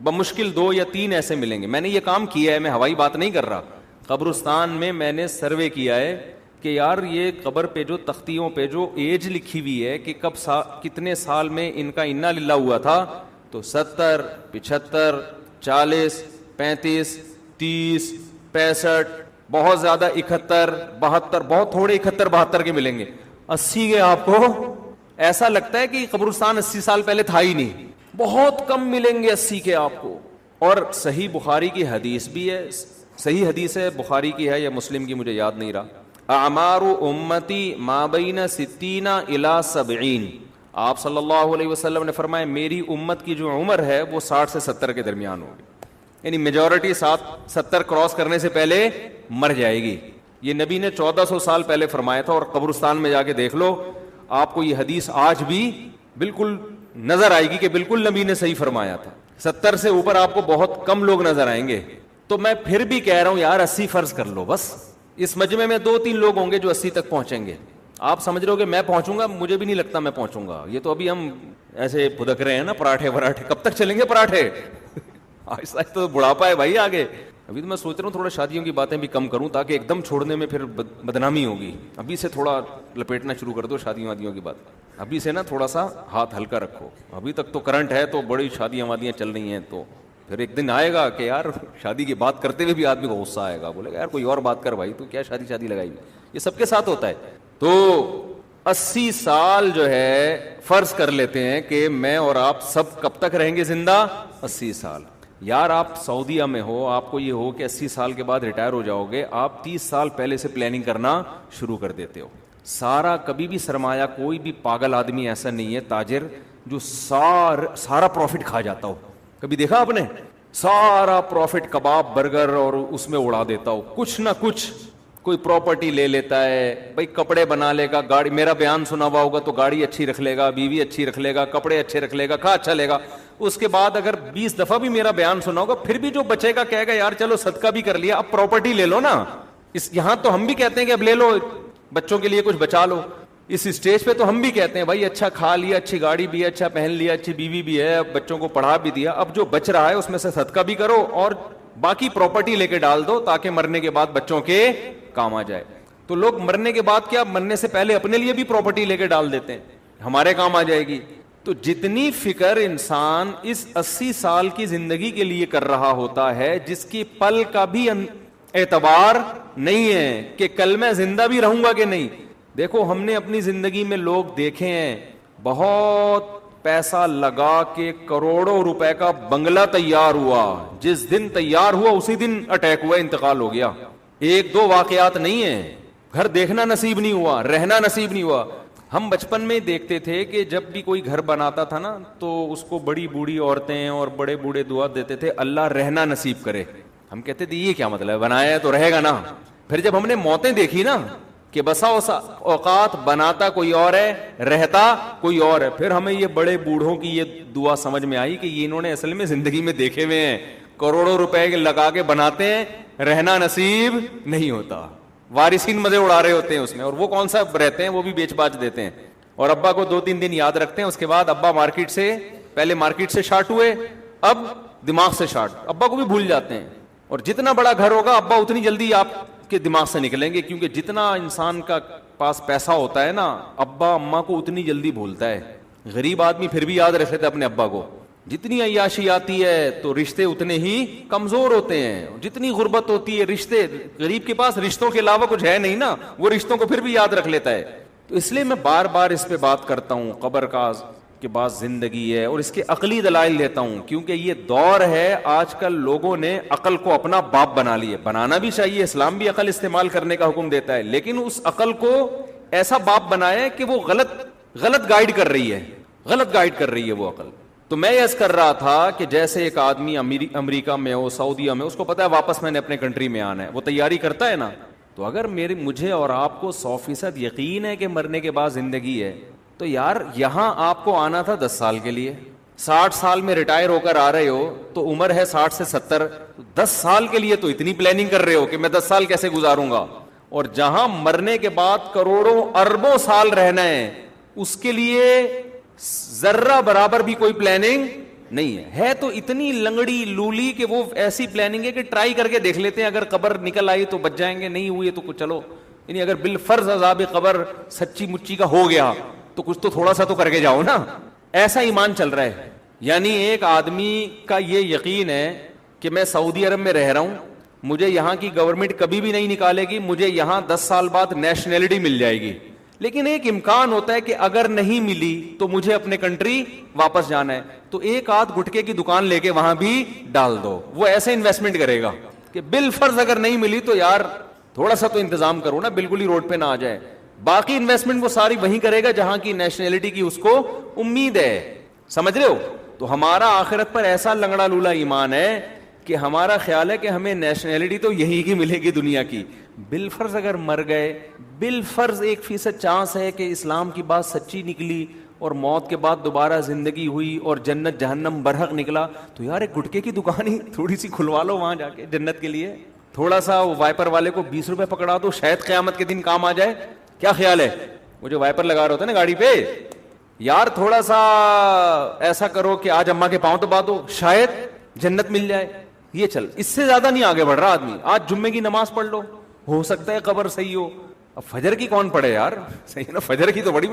بمشکل 2 یا 3 ایسے ملیں گے. میں نے یہ کام کیا ہے, میں ہوائی بات نہیں کر رہا. قبرستان میں میں نے سروے کیا ہے کہ یار یہ قبر پہ جو تختیوں پہ جو ایج لکھی ہوئی ہے کہ کب کتنے سال میں ان کا انا للہ ہوا تھا, تو 70 75 40 35 30 65, بہت زیادہ 71 72, بہت تھوڑے 71 72 کے ملیں گے. 80 کے آپ کو ایسا لگتا ہے کہ قبرستان 80 سال پہلے تھا ہی نہیں. بہت کم ملیں گے 80 کے آپ کو. اور صحیح بخاری کی حدیث بھی ہے, صحیح حدیث ہے, بخاری کی ہے یا مسلم کی مجھے یاد نہیں رہا, اعمار امتی ما بین 60 الی 70. آپ صلی اللہ علیہ وسلم نے فرمایا میری امت کی جو عمر ہے وہ 60 سے 70 کے درمیان ہوگی, یعنی میجورٹی 70 کراس کرنے سے پہلے مر جائے گی. یہ نبی نے 1400 سال پہلے فرمایا تھا, اور قبرستان میں جا کے دیکھ لو آپ کو یہ حدیث آج بھی بالکل نظر آئے گی کہ بالکل نبی نے صحیح فرمایا تھا. 70 سے اوپر آپ کو بہت کم لوگ نظر آئیں گے. تو میں پھر بھی کہہ رہا ہوں یار 80 فرض کر لو بس, اس مجمع میں 2 3 لوگ ہوں گے جو 80 تک پہنچیں گے. آپ سمجھ رہے ہو کہ میں پہنچوں گا, مجھے بھی نہیں لگتا میں پہنچوں گا. یہ تو ابھی ہم ایسے پھدک رہے ہیں نا, پراٹھے وراٹھے, کب تک چلیں گے پراٹھے؟ آہستہ آہستہ تو بڑھاپا ہے بھائی آگے. ابھی تو میں سوچ رہا ہوں تھوڑا شادیوں کی باتیں بھی کم کروں تاکہ ایک دم چھوڑنے میں پھر بدنامی ہوگی. ابھی سے تھوڑا لپیٹنا شروع کر دو شادیوں وادیوں کی بات, ابھی سے نا تھوڑا سا ہاتھ ہلکا رکھو. ابھی تک تو کرنٹ ہے تو بڑی شادیاں وادیاں چل رہی ہیں, تو پھر ایک دن آئے گا کہ یار شادی کی بات کرتے ہوئے بھی آدمی کو غصہ آئے گا, بولے گا یار کوئی اور بات کر بھائی, تو کیا شادی لگائی. یہ سب کے ساتھ ہوتا ہے. تو 80 سال جو ہے فرض کر لیتے ہیں کہ میں اور آپ سب کب تک رہیں گے زندہ؟ 80 سال. یار آپ سعودیہ میں ہو, آپ کو یہ ہو کہ 80 سال کے بعد ریٹائر ہو جاؤ گے, آپ 30 سال پہلے سے پلاننگ کرنا شروع کر دیتے ہو. سارا کبھی بھی سرمایہ, کوئی بھی پاگل آدمی ایسا نہیں ہے تاجر جو سارا پروفٹ کھا جاتا ہو. کبھی دیکھا آپ نے؟ سارا پروفٹ کباب برگر اور اس میں اڑا دیتا ہو. کچھ نہ کچھ کوئی پراپرٹی لے لیتا ہے, بھائی کپڑے بنا لے گا, گاڑی, میرا بیان سنا ہوا ہوگا تو گاڑی اچھی رکھ لے گا, بیوی اچھی رکھ لے گا, کپڑے اچھے رکھ لے گا, کھا اچھا لے گا. اس کے بعد اگر 20 دفعہ بھی میرا بیان سنا ہوگا پھر بھی جو بچے گا کہے گا یار چلو صدقہ بھی کر لیا, اب پراپرٹی لے لو نا. یہاں تو ہم بھی کہتے ہیں کہ اب لے لو, بچوں کے لیے کچھ بچا لو. اس اسٹیج پہ تو ہم بھی کہتے ہیں بھائی اچھا کھا لیا, اچھی گاڑی بھی ہے, اچھا پہن لیا, اچھی بیوی بھی ہے, بچوں کو پڑھا بھی دیا, اب جو بچ رہا ہے اس میں سے صدقہ بھی کرو اور باقی پراپرٹی لے کے ڈال دو تاکہ مرنے کے بعد بچوں کے کام آ جائے. تو لوگ مرنے کے بعد کیا, مرنے سے پہلے اپنے لیے بھی پراپرٹی لے کے ڈال دیتے ہیں, ہمارے کام آ جائے گی. تو جتنی فکر انسان اس 80 سال کی زندگی کے لیے کر رہا ہوتا ہے, جس کی پل کا بھی اعتبار نہیں ہے کہ کل میں زندہ بھی رہوں گا کہ نہیں. دیکھو ہم نے اپنی زندگی میں لوگ دیکھے ہیں بہت پیسہ لگا کے کروڑوں روپے کا بنگلہ تیار ہوا, جس دن تیار ہوا اسی دن اٹیک ہوا, انتقال ہو گیا. 1-2 واقعات نہیں ہیں. گھر دیکھنا نصیب نہیں ہوا, رہنا نصیب نہیں ہوا. ہم بچپن میں دیکھتے تھے کہ جب بھی کوئی گھر بناتا تھا نا تو اس کو بڑی بوڑھی عورتیں اور بڑے بوڑھے دعا دیتے تھے اللہ رہنا نصیب کرے. ہم کہتے تھے یہ کیا مطلب ہے, بنایا ہے تو رہے گا نا. پھر جب ہم نے موتیں دیکھی نا کہ بسا اوقات بناتا کوئی اور ہے, رہتا کوئی اور ہے, پھر ہمیں یہ بڑے بوڑھوں کی یہ دعا سمجھ میں آئی کہ یہ انہوں نے اصل میں زندگی میں دیکھے ہوئے ہیں, کروڑوں روپے لگا کے بناتے ہیں, رہنا نصیب نہیں ہوتا, وارثین مزے اڑا رہے ہوتے ہیں اس میں, اور وہ کون سا رہتے ہیں, وہ بھی بیچ باچ دیتے ہیں. اور ابا کو 2-3 دن یاد رکھتے ہیں, اس کے بعد ابا پہلے مارکیٹ سے شارٹ ہوئے, اب دماغ سے شارٹ, ابا کو بھی بھول جاتے ہیں. اور جتنا بڑا گھر ہوگا ابا اتنی جلدی آپ کے دماغ سے نکلیں گے, کیونکہ جتنا انسان کا پاس پیسہ ہوتا ہے نا ابا اماں کو اتنی جلدی بھولتا ہے. غریب آدمی پھر بھی یاد رکھتے تھے اپنے ابا کو. جتنی عیاشی آتی ہے تو رشتے اتنے ہی کمزور ہوتے ہیں, جتنی غربت ہوتی ہے رشتے, غریب کے پاس رشتوں کے علاوہ کچھ ہے نہیں نا, وہ رشتوں کو پھر بھی یاد رکھ لیتا ہے. تو اس لیے میں بار بار اس پہ بات کرتا ہوں, قبر کا کے بعد زندگی ہے, اور اس کے عقلی دلائل دیتا ہوں, کیونکہ یہ دور ہے آج کل لوگوں نے عقل کو اپنا باپ بنا لیا. بنانا بھی چاہیے, اسلام بھی عقل استعمال کرنے کا حکم دیتا ہے, لیکن اس عقل کو ایسا باپ بنایا کہ وہ غلط گائیڈ کر رہی ہے وہ عقل. تو میں یس کر رہا تھا کہ جیسے ایک آدمی امریکہ میں ہو, سعودیہ میں, اس کو پتا ہے واپس میں نے اپنے کنٹری میں آنا ہے, وہ تیاری کرتا ہے نا. تو اگر مجھے اور آپ کو 100% یقین ہے کہ مرنے کے بعد زندگی ہے, تو یار یہاں آپ کو آنا تھا 10 سال کے لیے, 60 سال میں ریٹائر ہو کر آ رہے ہو تو عمر ہے 60 سے 70, 10 سال کے لیے تو اتنی پلاننگ کر رہے ہو کہ میں 10 سال کیسے گزاروں گا. اور جہاں مرنے کے بعد کروڑوں اربوں سال رہنا ہے اس کے لیے ذرہ برابر بھی کوئی پلاننگ نہیں ہے. تو اتنی لنگڑی لولی کہ وہ ایسی پلاننگ ہے کہ ٹرائی کر کے دیکھ لیتے ہیں, اگر قبر نکل آئی تو بچ جائیں گے, نہیں ہوئی تو کچھ چلو, یعنی اگر بالفرض عذاب قبر سچی مچی کا ہو گیا تو کچھ تو تھوڑا سا تو کر کے جاؤ نا. ایسا ایمان چل رہا ہے. یعنی ایک آدمی کا یہ یقین ہے کہ میں سعودی عرب میں رہ رہا ہوں, مجھے یہاں کی گورنمنٹ کبھی بھی نہیں نکالے گی, مجھے یہاں 10 سال بعد نیشنلٹی مل جائے گی, لیکن ایک امکان ہوتا ہے کہ اگر نہیں ملی تو مجھے اپنے کنٹری واپس جانا ہے, تو ایک آدھ گٹکے کی دکان لے کے وہاں بھی ڈال دو. وہ ایسے انویسٹمنٹ کرے گا کہ بالفرض اگر نہیں ملی تو یار تھوڑا سا تو انتظام کرو نا, بالکل ہی روڈ پہ نہ آ جائے. باقی انویسٹمنٹ وہ ساری وہیں کرے گا جہاں کی نیشنلٹی کی اس کو امید ہے. سمجھ رہے ہو؟ تو ہمارا آخرت پر ایسا لنگڑا لولا ایمان ہے کہ ہمارا خیال ہے کہ ہمیں نیشنلٹی تو یہی کی ملے گی دنیا کی. بالفرض اگر مر گئے, بالفرض 1% چانس ہے کہ اسلام کی بات سچی نکلی اور موت کے بعد دوبارہ زندگی ہوئی اور جنت جہنم برحق نکلا, تو یار ایک گٹکے کی دکان ہی تھوڑی سی کھلوا لو وہاں جا کے جنت کے لیے. تھوڑا سا وائپر والے کو 20 روپے پکڑا دو, شاید قیامت کے دن کام آ جائے. کیا خیال ہے؟ وہ جو وائپر لگا رہے ہوتے ہیں نا گاڑی پہ, یار تھوڑا سا ایسا کرو کہ آج اماں کے پاؤں دبا دو, شاید جنت مل جائے. یہ چل, اس سے زیادہ نہیں آگے بڑھ رہا آدمی. آج جمعے کی نماز پڑھ لو, ہو سکتا ہے قبر صحیح ہو. اب فجر کی کون پڑھے یار؟ صحیح نا, فجر کی تو بڑی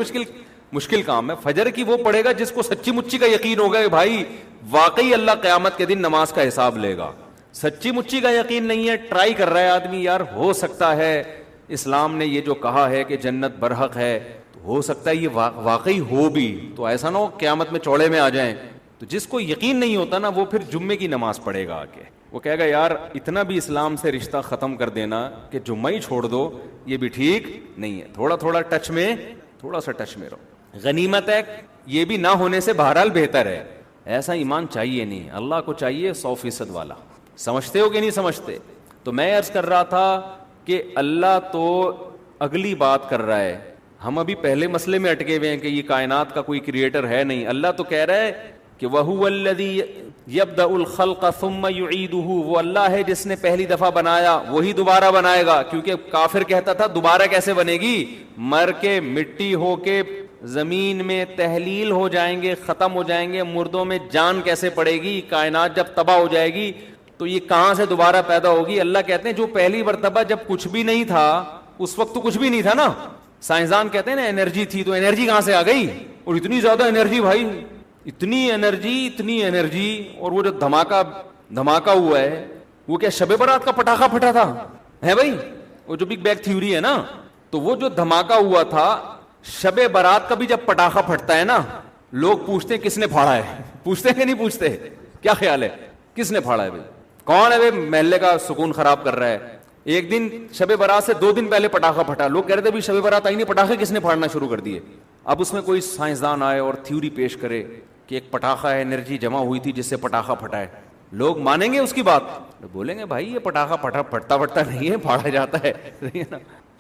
مشکل کام ہے. فجر کی وہ پڑھے گا جس کو سچی مچی کا یقین ہوگا کہ بھائی واقعی اللہ قیامت کے دن نماز کا حساب لے گا. سچی مچی کا یقین نہیں ہے, ٹرائی کر رہا ہے آدمی, یار ہو سکتا ہے اسلام نے یہ جو کہا ہے کہ جنت برحق ہے، تو ہو سکتا ہے یہ واقعی ہو بھی، تو ایسا نہ ہو قیامت میں چوڑے میں آ جائیں. تو جس کو یقین نہیں ہوتا نا وہ پھر جمعے کی نماز پڑھے گا آ کے، وہ کہے گا یار اتنا بھی اسلام سے رشتہ ختم کر دینا کہ جمعہ ہی چھوڑ دو، یہ بھی ٹھیک نہیں ہے. تھوڑا تھوڑا ٹچ میں رہو. غنیمت ہے یہ بھی نہ ہونے سے بہرحال بہتر ہے. ایسا ایمان چاہیے نہیں، اللہ کو چاہیے 100% والا. سمجھتے ہو کہ نہیں سمجھتے؟ تو میں عرض کر رہا تھا کہ اللہ تو اگلی بات کر رہا ہے، ہم ابھی پہلے مسئلے میں اٹکے ہوئے ہیں کہ یہ کائنات کا کوئی کریٹر ہے نہیں. اللہ تو کہہ رہا ہے کہ وَهُوَ الَّذِي يَبْدَأُ الْخَلْقَ ثُمَّ يُعِيدُهُ، وہ اللہ ہے جس نے پہلی دفعہ بنایا وہی دوبارہ بنائے گا. کیونکہ کافر کہتا تھا دوبارہ کیسے بنے گی، مر کے مٹی ہو کے زمین میں تحلیل ہو جائیں گے، ختم ہو جائیں گے، مردوں میں جان کیسے پڑے گی، کائنات جب تباہ ہو جائے گی تو یہ کہاں سے دوبارہ پیدا ہوگی. اللہ کہتے ہیں جو پہلی مرتبہ جب کچھ بھی نہیں تھا اس وقت تو کچھ بھی نہیں تھا نا. سائنسدان کہتے ہیں نا انرجی تھی، تو انرجی کہاں سے آ گئی، اور اتنی زیادہ انرجی بھائی، اتنی انرجی. اور وہ جو دھماکہ ہوا ہے وہ کیا شب برات کا پٹاخہ پھٹا تھا ہے بھائی، وہ جو بگ بینگ تھیوری ہے نا، تو وہ جو دھماکہ ہوا تھا شب برات کا بھی جب پٹاخہ پھٹتا ہے نا لوگ پوچھتے ہیں کس نے پھاڑا ہے. پوچھتے ہیں کہ نہیں پوچھتے؟ کیا خیال ہے کس نے پھاڑا ہے بھائی، کون ہے بھائی محلے کا سکون خراب کر رہا ہے. ایک دن شب برات سے 2 دن پہلے پٹاخہ پھٹا، لوگ کہہ رہے تھے بھی شب برات آئی نہیں، پٹاخے کس نے پھاڑنا شروع کر دیے. اب اس میں کوئی سائنسدان آئے اور تھیوری پیش کرے کہ ایک پٹاخہ ہے، انرجی جمع ہوئی تھی جس سے پٹاخہ پھٹا ہے، لوگ مانیں گے اس کی بات؟ بولیں گے بھائی یہ پٹاخہ پھٹتا نہیں ہے، پھاڑا جاتا ہے.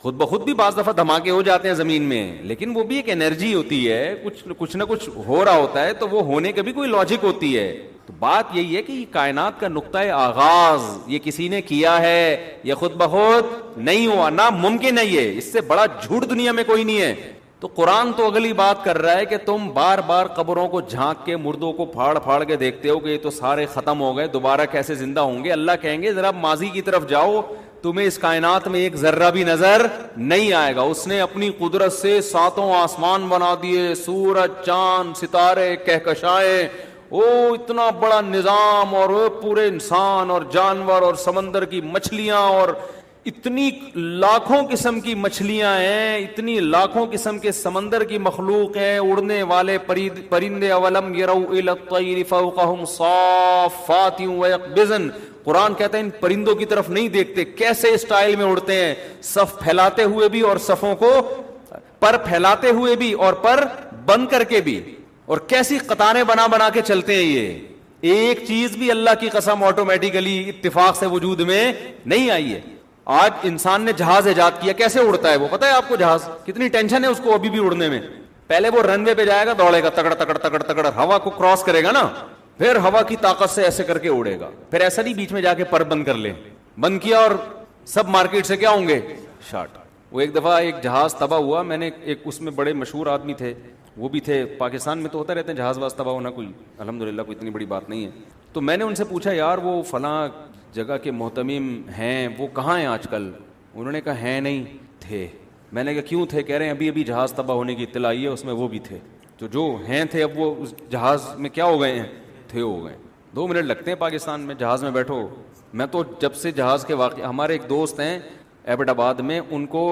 خود بخود بھی بعض دفعہ دھماکے ہو جاتے ہیں زمین میں، لیکن وہ بھی ایک انرجی ہوتی ہے، کچھ نہ کچھ ہو رہا ہوتا ہے، تو وہ ہونے کا بھی کوئی لاجک ہوتی ہے. تو بات یہی ہے کہ یہ کائنات کا نقطہ آغاز یہ کسی نے کیا ہے، یہ خود بخود نہیں ہوا، ناممکن ہے یہ، اس سے بڑا جھوٹ دنیا میں کوئی نہیں ہے. تو قرآن تو اگلی بات کر رہا ہے کہ تم بار بار قبروں کو جھانک کے مردوں کو پھاڑ کے دیکھتے ہو کہ یہ تو سارے ختم ہو گئے، دوبارہ کیسے زندہ ہوں گے. اللہ کہیں گے ذرا ماضی کی طرف جاؤ، تمہیں اس کائنات میں ایک ذرہ بھی نظر نہیں آئے گا. اس نے اپنی قدرت سے 7 آسمان بنا دیے، سورج چاند ستارے کہکشائیں، اتنا بڑا نظام، اور پورے انسان اور جانور اور سمندر کی مچھلیاں، اور اتنی لاکھوں قسم کی مچھلیاں ہیں، اتنی لاکھوں قسم کے سمندر کی مخلوق ہیں، اڑنے والے پرندے. اولم یروا الی الطیر فوقہم صافات ویقبضن، قرآن کہتا ہے ان پرندوں کی طرف نہیں دیکھتے کیسے اسٹائل میں اڑتے ہیں، صف پھیلاتے ہوئے بھی اور صفوں کو پر پھیلاتے ہوئے بھی اور پر بند کر کے بھی، اور کیسی قطاریں بنا کے چلتے ہیں. یہ ایک چیز بھی اللہ کی قسم آٹومیٹیکلی اتفاق سے وجود میں نہیں آئی ہے. آج انسان نے جہاز ایجاد کیا، کیسے اڑتا ہے وہ پتہ ہے آپ کو؟ جہاز کتنی ٹینشن ہے اس کو ابھی بھی اڑنے میں. پہلے وہ رن وے پہ جائے گا، دوڑے گا تکڑ ہوا کو کراس کرے گا نا، پھر ہوا کی طاقت سے ایسے کر کے اڑے گا. پھر ایسا نہیں بیچ میں جا کے پر بند کر لے، بند کیا اور سب مارکیٹ سے کیا ہوں گے شارٹ. وہ ایک دفعہ ایک جہاز تباہ ہوا، میں نے ایک اس میں بڑے مشہور آدمی تھے، وہ بھی تھے پاکستان میں تو ہوتا رہتے ہیں جہاز واز تباہ ہونا، کوئی الحمدللہ کوئی اتنی بڑی بات نہیں ہے. تو میں نے ان سے پوچھا یار وہ فلاں جگہ کے محتمم ہیں وہ کہاں ہیں آج کل؟ انہوں نے کہا ہیں نہیں، تھے. میں نے کہا کیوں تھے؟ کہہ رہے ہیں ابھی جہاز تباہ ہونے کی اطلاع آئی ہے، اس میں وہ بھی تھے. تو جو ہیں تھے اب وہ اس جہاز میں کیا ہو گئے ہیں؟ تھے ہو گئے. 2 منٹ لگتے ہیں پاکستان میں جہاز میں بیٹھو. میں تو جب سے جہاز کے واقع، ہمارے ایک دوست ہیں ایبٹ آباد میں، ان کو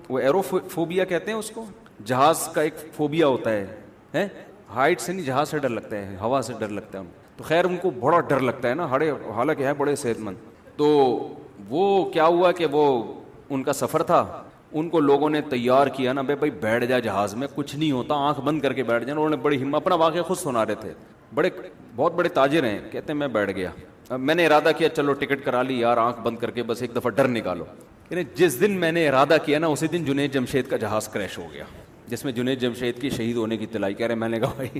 وہ ایروفوبیا کہتے ہیں اس کو، جہاز کا ایک فوبیا ہوتا ہے، ہائٹ سے نہیں، جہاز سے ڈر لگتا ہے، ہوا سے ڈر لگتا ہے. تو خیر ان کو بڑا ڈر لگتا ہے نا، حالانکہ ہے بڑے صحت مند. تو وہ کیا ہوا کہ وہ ان کا سفر تھا، ان کو لوگوں نے تیار کیا نا، بھائی بیٹھ جا جہاز میں، کچھ نہیں ہوتا، آنکھ بند کر کے بیٹھ جانا. انہوں نے بڑی ہمت، اپنا واقعہ خود سنا رہے تھے، بہت بڑے تاجر ہیں، کہتے ہیں میں بیٹھ گیا. میں نے ارادہ کیا چلو ٹکٹ کرا لی یار، آنکھ بند کر کے بس ایک دفعہ ڈر نکالو. یعنی جس دن میں نے ارادہ کیا نا اسی دن جنید جمشید کا جہاز کریش ہو گیا، جس میں جنید جمشید کی شہید ہونے کی اطلاع. کہہ رہے میں نے کہا بھائی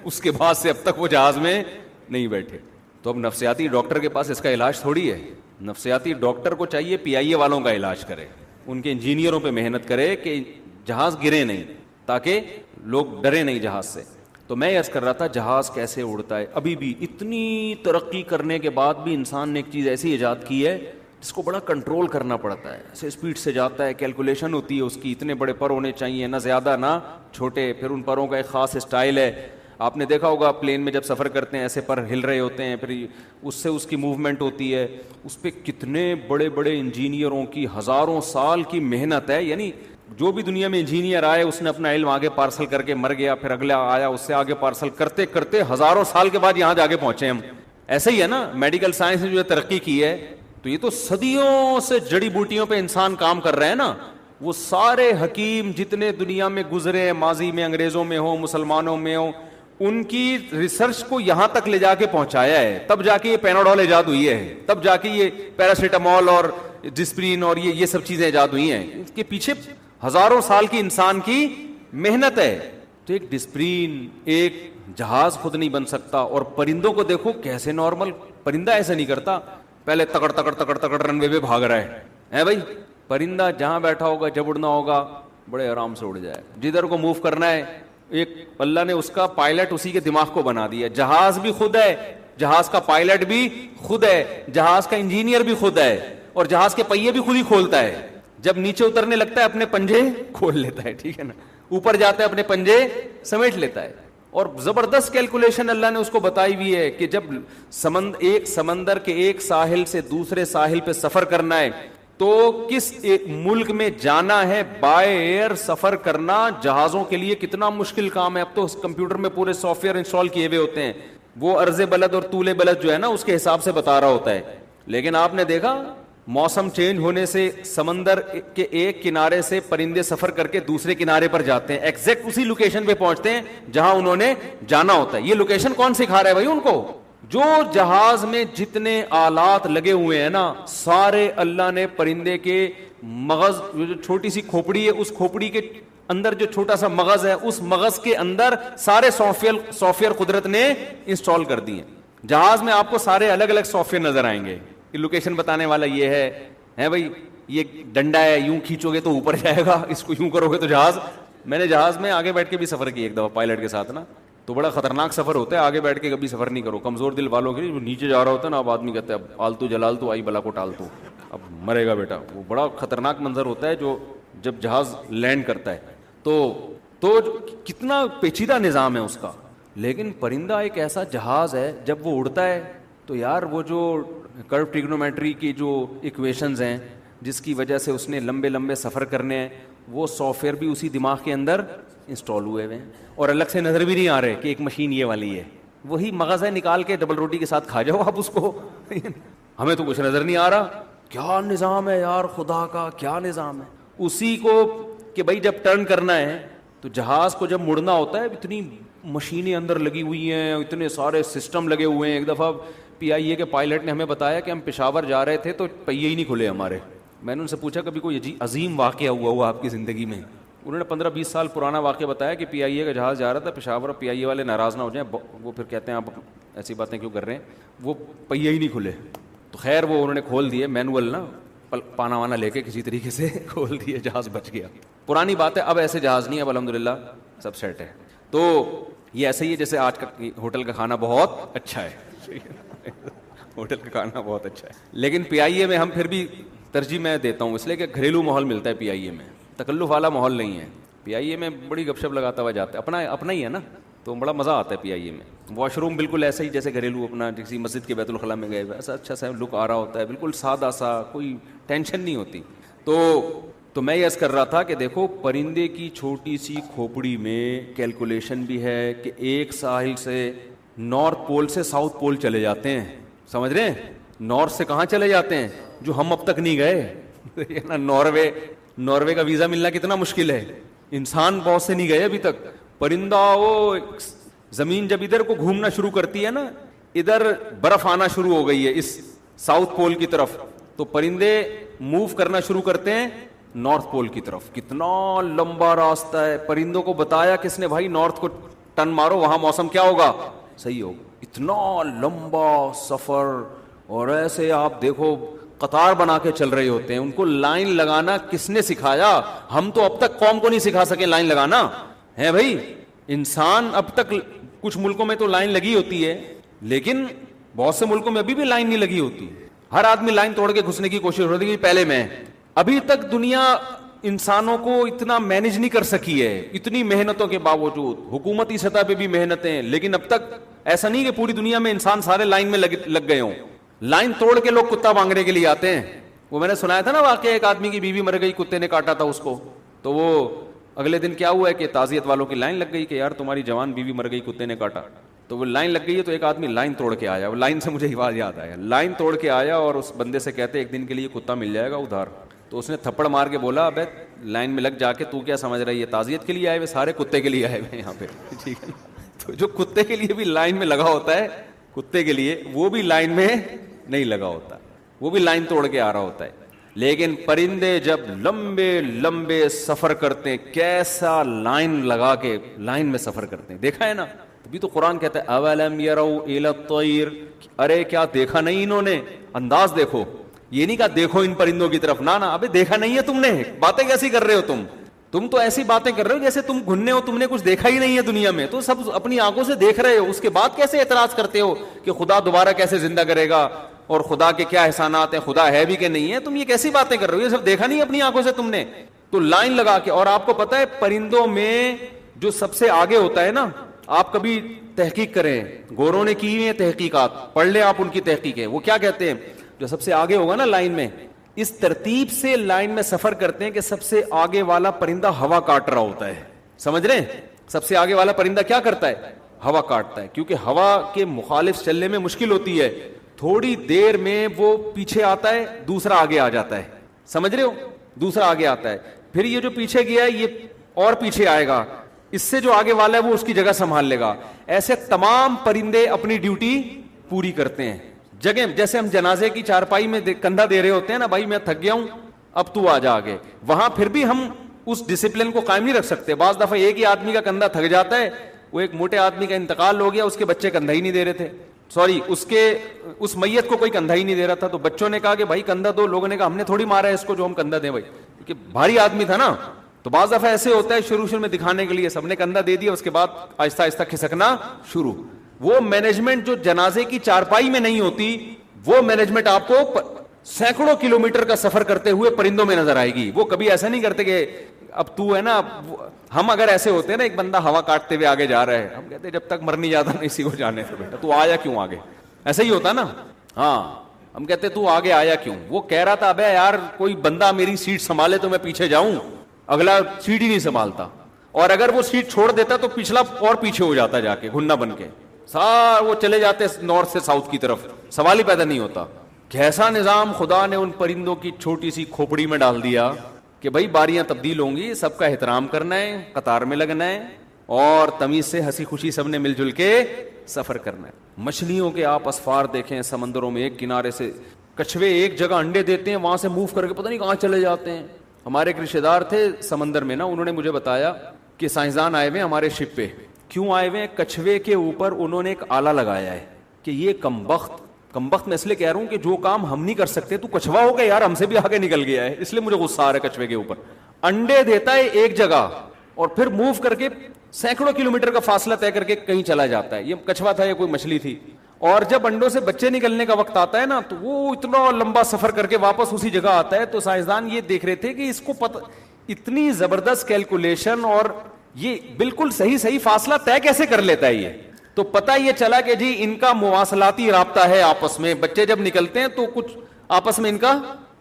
اس کے بعد سے اب تک وہ جہاز میں نہیں بیٹھے. تو اب نفسیاتی ڈاکٹر کے پاس اس کا علاج تھوڑی ہے. نفسیاتی ڈاکٹر کو چاہیے PIA والوں کا علاج کرے، ان کے انجینئروں پہ محنت کرے کہ جہاز گرے نہیں، تاکہ لوگ ڈرے نہیں جہاز سے. تو میں عرض کر رہا تھا جہاز کیسے اڑتا ہے. ابھی بھی اتنی ترقی کرنے کے بعد بھی انسان نے ایک چیز ایسی ایجاد کی ہے جس کو بڑا کنٹرول کرنا پڑتا ہے. ایسے اسپیڈ سے جاتا ہے، کیلکولیشن ہوتی ہے اس کی، اتنے بڑے پر ہونے چاہیے، نہ زیادہ نہ چھوٹے، پھر ان پروں کا ایک خاص اسٹائل ہے. آپ نے دیکھا ہوگا پلین میں جب سفر کرتے ہیں ایسے پر ہل رہے ہوتے ہیں, پھر اس سے اس کی موومنٹ ہوتی ہے, اس پہ کتنے بڑے بڑے انجینئروں کی ہزاروں سال کی محنت ہے. یعنی جو بھی دنیا میں انجینئر آئے اس نے اپنا علم آگے پارسل کر کے مر گیا, پھر اگلا آیا اس سے آگے پارسل کرتے کرتے ہزاروں سال کے بعد یہاں جا کے پہنچے ہم. ایسا ہی ہے نا میڈیکل سائنس نے جو ترقی کی ہے, تو یہ تو صدیوں سے جڑی بوٹیوں پہ انسان کام کر رہے ہیں نا. وہ سارے حکیم جتنے دنیا میں گزرے ہیں, ماضی میں انگریزوں میں ہوں مسلمانوں میں ہوں, ان کی ریسرچ کو یہاں تک لے جا کے پہنچایا ہے, تب جا کے یہ پیناڈول ایجاد ہوئی ہے, تب جا کے یہ پیراسیٹامول اور ڈسپرین اور یہ سب چیزیں ایجاد ہوئی ہیں. اس کے پیچھے ہزاروں سال کی انسان کی محنت ہے. تو ایک ڈسپرین, ایک جہاز خود نہیں بن سکتا. اور پرندوں کو دیکھو کیسے نارمل پرندہ ایسا نہیں کرتا, پہلے تکڑ تکڑ تکڑ تکڑ رن وے پہ بھاگ رہا ہے بھائی. پرندہ جہاں بیٹھا ہوگا جب اڑنا ہوگا بڑے آرام سے اڑ جائے, جدھر کو موو کرنا ہے. ایک اللہ نے اس کا پائلٹ اسی کے دماغ کو بنا دیا. جہاز بھی خود ہے, جہاز کا پائلٹ بھی خود ہے, جہاز کا انجینئر بھی خود ہے, اور جہاز کے پہیے بھی خود ہی کھولتا ہے. جب نیچے اترنے لگتا ہے اپنے پنجے کھول لیتا ہے, ٹھیک ہے نا, اوپر جاتا ہے اپنے پنجے سمیٹ لیتا ہے. اور زبردست کیلکولیشن اللہ نے اس کو بتائی ہوئی ہے کہ جب ایک سمندر کے ایک ساحل سے دوسرے ساحل پہ سفر کرنا ہے تو کس ایک ملک میں جانا ہے, بائی ایئر سفر کرنا جہازوں کے لیے کتنا مشکل کام ہے. اب تو کمپیوٹر میں پورے سافٹ ویئر انسٹال کیے ہوئے ہوتے ہیں, وہ عرض بلد اور طول بلد جو ہے نا اس کے حساب سے بتا رہا ہوتا ہے. لیکن آپ نے دیکھا موسم چینج ہونے سے سمندر کے ایک کنارے سے پرندے سفر کر کے دوسرے کنارے پر جاتے ہیں, ایگزیکٹ اسی لوکیشن پہ پہنچتے ہیں جہاں انہوں نے جانا ہوتا ہے. یہ لوکیشن کون سکھا رہا ہے بھائی ان کو؟ جو جہاز میں جتنے آلات لگے ہوئے ہیں نا, سارے اللہ نے پرندے کے مغز, جو چھوٹی سی کھوپڑی ہے اس کھوپڑی کے اندر جو چھوٹا سا مغز ہے اس مغز کے اندر سارے سافٹ ویئر قدرت نے انسٹال کر دیے. جہاز میں آپ کو سارے الگ الگ سافٹ ویئر نظر آئیں گے. لوکیشن بتانے والا یہ ہے بھائی, یہ ڈنڈا ہے, یوں کھینچو گے تو اوپر جائے گا, اس کو یوں کرو گے تو جہاز. میں نے جہاز میں آگے بیٹھ کے بھی سفر کیا ایک دفعہ پائلٹ کے ساتھ نا, تو بڑا خطرناک سفر ہوتا ہے. آگے بیٹھ کے کبھی سفر نہیں کرو, کمزور دل والوں کے لیے. نیچے جا رہا ہوتا ہے نا, اب آدمی کہتا ہے اب آلتو جلالتو آئی بلا کو ٹالتو, اب مرے گا بیٹا. وہ بڑا خطرناک منظر ہوتا ہے جو جب جہاز لینڈ کرتا ہے. تو کتنا پیچیدہ نظام ہے اس کا. لیکن پرندہ ایک ایسا جہاز ہے, جب وہ اڑتا ہے تو یار وہ جو کرو ٹریگنومیٹری کی جو ایکویشنز ہیں جس کی وجہ سے اس نے لمبے لمبے سفر کرنے ہیں, وہ سافٹ ویئر بھی اسی دماغ کے اندر انسٹال ہوئے ہیں, اور الگ سے نظر بھی نہیں آ رہے کہ ایک مشین یہ والی ہے. وہی مغز ہے, نکال کے ڈبل روٹی کے ساتھ کھا جاؤ آپ اس کو. ہمیں تو کچھ نظر نہیں آ رہا. کیا نظام ہے یار, خدا کا کیا نظام ہے. اسی کو کہ بھائی جب ٹرن کرنا ہے تو جہاز کو جب مڑنا ہوتا ہے, اتنی مشینیں اندر لگی ہوئی ہیں, اتنے سارے سسٹم لگے ہوئے ہیں. ایک دفعہ PIA کے پائلٹ نے ہمیں بتایا کہ ہم پشاور جا رہے تھے تو پہیے ہی نہیں کھلے ہمارے. میں نے ان سے پوچھا کبھی کوئی عظیم واقعہ ہوا آپ کی زندگی میں؟ انہوں نے 15-20 سال پرانا واقعہ بتایا کہ PIA کا جہاز جا رہا تھا پشاور, PIA والے ناراض نہ ہو جائیں, وہ پھر کہتے ہیں آپ ایسی باتیں کیوں کر رہے ہیں, وہ پہیے ہی نہیں کھلے. تو خیر وہ انہوں نے کھول دیے, مینول نا پانا وانا لے کے کسی طریقے سے کھول دیے, جہاز بچ گیا. پرانی بات ہے, اب ایسے جہاز نہیں ہے, اب الحمدللہ سب سیٹ ہے. تو یہ ایسے ہی ہے جیسے آج کا ہوٹل کا کھانا بہت اچھا ہے, ہوٹل کا کھانا بہت اچھا ہے, لیکن PIA میں ہم پھر بھی ترجیح میں دیتا ہوں اس لیے کہ گھریلو ماحول ملتا ہے PIA میں, تکلف والا ماحول نہیں ہے. PIA میں بڑی گپ شپ لگاتا ہوا جاتا ہے, اپنا ہی ہے نا, تو بڑا مزہ آتا ہے PIA میں. واش روم بالکل ایسا ہی جیسے گھریلو اپنا کسی مسجد کے بیت الخلاء میں گئے ہوئے, ایسا اچھا سا لک آ رہا ہوتا ہے, بالکل سادہ سا, کوئی ٹینشن نہیں ہوتی. تو میں یہ عرض کر رہا تھا کہ دیکھو پرندے کی چھوٹی سی کھوپڑی میں کیلکولیشن بھی ہے کہ ایک ساحل سے نارتھ پول سے ساؤتھ پول چلے جاتے ہیں, سمجھ رہے ہیں, نارتھ سے کہاں چلے جاتے ہیں جو ہم اب تک نہیں گئے نا. ناروے کا ویزا ملنا کتنا مشکل ہے, انسان بہت سے نہیں گئے ابھی تک. پرندہ وہ زمین جب ادھر کو گھومنا شروع کرتی ہے نا, ادھر برف آنا شروع ہو گئی ہے اس ساؤتھ پول کی طرف, تو پرندے موو کرنا شروع کرتے ہیں نارتھ پول کی طرف. کتنا لمبا راستہ ہے, پرندوں کو بتایا کس نے, بھائی نارتھ کو ٹن مارو, وہاں موسم کیا ہوگا, صحیح ہوگا. اتنا لمبا سفر, اور ایسے آپ دیکھو قطار بنا کے چل رہے ہوتے ہیں. ان کو لائن لگانا کس نے سکھایا؟ ہم تو اب تک قوم کو نہیں سکھا سکے لائن لگانا ہے بھائی. انسان اب تک کچھ ملکوں میں تو لائن لگی ہوتی ہے, لیکن بہت سے ملکوں میں ابھی بھی لائن نہیں لگی ہوتی. ہر آدمی لائن توڑ کے گھسنے کی کوشش ہوتی ہے کہ پہلے میں. ابھی تک دنیا انسانوں کو اتنا مینج نہیں کر سکی ہے, اتنی محنتوں کے باوجود, حکومتی سطح پہ بھی محنتیں, لیکن اب تک ایسا نہیں کہ پوری دنیا میں انسان سارے لائن میں لگ گئے ہوں. لائن توڑ کے لوگ کتا مانگنے کے لیے آتے ہیں. وہ میں نے سنایا تھا نا واقعہ, ایک آدمی کی بیوی مر گئی, کتے نے کاٹا تھا اس کو, تو وہ اگلے دن کیا ہوا ہے کہ تعزیت والوں کی لائن لگ گئی کہ یار تمہاری جوان بیوی مر گئی, کتے نے کاٹا. تو وہ لائن لگ گئی ہے, تو ایک آدمی لائن توڑ کے آیا. وہ لائن سے مجھے بات یاد آیا, لائن توڑ کے آیا اور اس بندے سے کہتے ایک دن کے لیے کتا مل جائے گا ادھار. تو اس نے تھپڑ مار کے بولا, ابے لائن میں لگ جا کے تو کیا سمجھ رہا ہے یہ تعزیت کے لیے آئے ہوئے, سارے کتے کے لیے آئے ہوئے یہاں پہ, ٹھیک ہے. تو جو کتے کے لیے بھی لائن میں لگا ہوتا ہے, کتے کے لیے وہ بھی لائن میں نہیں لگا ہوتا, وہ بھی لائن توڑ کے آ رہا ہوتا ہے. لیکن پرندے جب لمبے لمبے سفر کرتے ہیں, کیسا لائن لگا کے لائن میں سفر کرتے ہیں, دیکھا ہے نا. ابھی تو قرآن کہتا ہے اولم یروا الی الطیر, ارے کیا دیکھا نہیں انہوں نے, انداز دیکھو. یہ نہیں کہا دیکھو ان پرندوں کی طرف, نہ ابے دیکھا نہیں ہے تم نے, باتیں کیسی کر رہے ہو تم تو ایسی باتیں کر رہے ہو جیسے تم گھننے ہو, تم نے کچھ دیکھا ہی نہیں ہے دنیا میں, تو سب اپنی آنکھوں سے دیکھ رہے ہو, اس کے بعد کیسے اعتراض کرتے ہو کہ خدا دوبارہ کیسے زندہ کرے گا اور خدا کے کیا احسانات ہیں, خدا ہے بھی کہ نہیں ہے. تم یہ کیسی باتیں کر رہے ہو, یہ سب دیکھا نہیں اپنی آنکھوں سے تم نے. تو لائن لگا کے, اور آپ کو پتا ہے پرندوں میں جو سب سے آگے ہوتا ہے نا, آپ کبھی تحقیق کریں, گوروں نے کی ہیں تحقیقات, پڑھ لیں آپ ان کی تحقیقیں. وہ کیا کہتے ہیں, جو سب سے آگے ہوگا نا لائن میں, اس ترتیب سے لائن میں سفر کرتے ہیں کہ سب سے آگے والا پرندہ ہوا کاٹ رہا ہوتا ہے. سمجھ رہے ہیں, سب سے آگے والا پرندہ کیا کرتا ہے, ہوا کاٹتا ہے, کیونکہ ہوا کے مخالف چلنے میں مشکل ہوتی ہے. تھوڑی دیر میں وہ پیچھے آتا ہے, دوسرا آگے آ جاتا ہے. سمجھ رہے ہو, دوسرا آگے آتا ہے, پھر یہ جو پیچھے گیا ہے یہ اور پیچھے آئے گا, اس سے جو آگے والا ہے وہ اس کی جگہ سنبھال لے گا. ایسے تمام پرندے اپنی ڈیوٹی پوری کرتے ہیں. جگہ جیسے ہم جنازے کی چارپائی میں کندھا دے رہے ہوتے ہیں نا, بھائی میں تھک گیا ہوں اب تو آ جا آگے, وہاں پھر بھی ہم اس ڈسپلن کو قائم نہیں رکھ سکتے. بعض دفعہ ایک ہی آدمی کا کندھا تھک جاتا ہے. وہ ایک موٹے آدمی کا انتقال ہو گیا, اس کے بچے کندھا ہی نہیں دے رہے تھے, اس میت کو کوئی کندھا ہی نہیں دے رہا تھا. تو بچوں نے کہا کہ بھائی کندھا دو. لوگوں نے کہا ہم نے تھوڑی مارا ہے اس کو جو ہم کندھا دیں بھائی, کیونکہ بھاری آدمی تھا نا. تو بعض دفعہ ایسے ہوتا ہے شروع میں دکھانے کے لیے سب نے کندھا دے دیا, اس کے بعد آہستہ آہستہ کھسکنا شروع. وہ مینجمنٹ جو جنازے کی چارپائی میں نہیں ہوتی, وہ مینجمنٹ آپ کو سینکڑوں کلومیٹر کا سفر کرتے ہوئے پرندوں میں نظر آئے گی. وہ کبھی ایسا نہیں کرتے کہ اب تو ہے نا, ہم اگر ایسے ہوتے ہیں نا, ایک بندہ ہوا کاٹتے ہوئے آگے جا رہا ہے, ہم کہتے ہیں جب تک مر نہیں جاتا نہیں اسی کو جانے سے بیٹا تو آیا کیوں آگے, ایسا ہی ہوتا نا. ہاں ہم کہتے تو آگے آیا کیوں, وہ کہہ رہا تھا ابے یار کوئی بندہ میری سیٹ سنبھالے تو میں پیچھے جاؤں, اگلا سیٹ ہی نہیں سنبھالتا, اور اگر وہ سیٹ چھوڑ دیتا تو پچھلا اور پیچھے ہو جاتا جا کے گھننا بن کے, سارا وہ چلے جاتے نارتھ سے ساؤتھ کی طرف, سوال ہی پیدا نہیں ہوتا. کیسا نظام خدا نے ان پرندوں کی چھوٹی سی کھوپڑی میں ڈال دیا کہ بھائی باریاں تبدیل ہوں گی, سب کا احترام کرنا ہے, قطار میں لگنا ہے, اور تمیز سے ہنسی خوشی سب نے مل جل کے سفر کرنا ہے. مچھلیوں کے آپ اسفار دیکھیں سمندروں میں, ایک کنارے سے کچھوے ایک جگہ انڈے دیتے ہیں, وہاں سے موو کر کے پتہ نہیں کہاں چلے جاتے ہیں. ہمارے ایک رشتہ دار تھے سمندر میں نا, انہوں نے مجھے بتایا کہ سائنسدان آئے ہوئے ہمارے شپ پہ. کیوں آئے ہوئے, کچھوے کے اوپر انہوں نے ایک آلہ لگایا ہے کہ یہ کمبخت میں اس لیے کہہ رہا ہوں کہ جو کام ہم نہیں کر سکتے, تو کچھوا ہو گیا یار, ہم سے بھی آگے نکل گیا ہے, اس لیے مجھے غصہ آ رہا ہے کچھوے کے اوپر. انڈے دیتا ہے ایک جگہ اور پھر موو کر کے سینکڑوں کلومیٹر کا فاصلہ طے کر کے کہیں چلا جاتا ہے. یہ کچھوا تھا یا کوئی مچھلی تھی, اور جب انڈوں سے بچے نکلنے کا وقت آتا ہے نا, تو وہ اتنا لمبا سفر کر کے واپس اسی جگہ آتا ہے. تو سائنسدان یہ دیکھ رہے تھے کہ اس کو اتنی زبردست کیلکولیشن اور یہ بالکل صحیح فاصلہ طے کیسے کر لیتا ہے یہ. تو پتہ یہ چلا کہ جی ان کا مواصلاتی رابطہ ہے آپس میں, بچے جب نکلتے ہیں تو کچھ آپس میں ان کا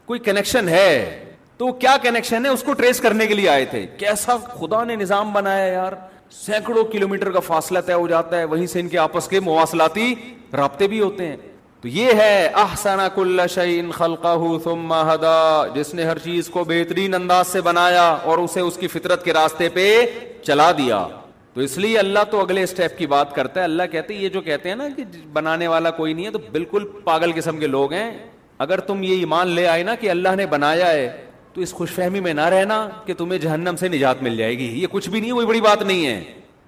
کوئی کنیکشن ہے. تو کیا کنیکشن ہے اس کو ٹریس کرنے کے لیے آئے تھے. کیسا خدا نے نظام بنایا یار, سینکڑوں کلومیٹر کا فاصلہ طے ہو جاتا ہے, وہیں سے ان کے آپس کے مواصلاتی رابطے بھی ہوتے ہیں. تو یہ ہے احسن کل شیء خلقہ ثم ہدی, جس نے ہر چیز کو بہترین انداز سے بنایا اور اسے اس کی فطرت کے راستے پہ چلا دیا. تو اس لیے اللہ تو اگلے اسٹیپ کی بات کرتا ہے. اللہ کہتے ہیں یہ جو کہتے ہیں نا کہ بنانے والا کوئی نہیں ہے, تو بالکل پاگل قسم کے لوگ ہیں. اگر تم یہ ایمان لے آئے نا کہ اللہ نے بنایا ہے, تو اس خوش فہمی میں نہ رہنا کہ تمہیں جہنم سے نجات مل جائے گی. یہ کچھ بھی نہیں, کوئی بڑی بات نہیں ہے.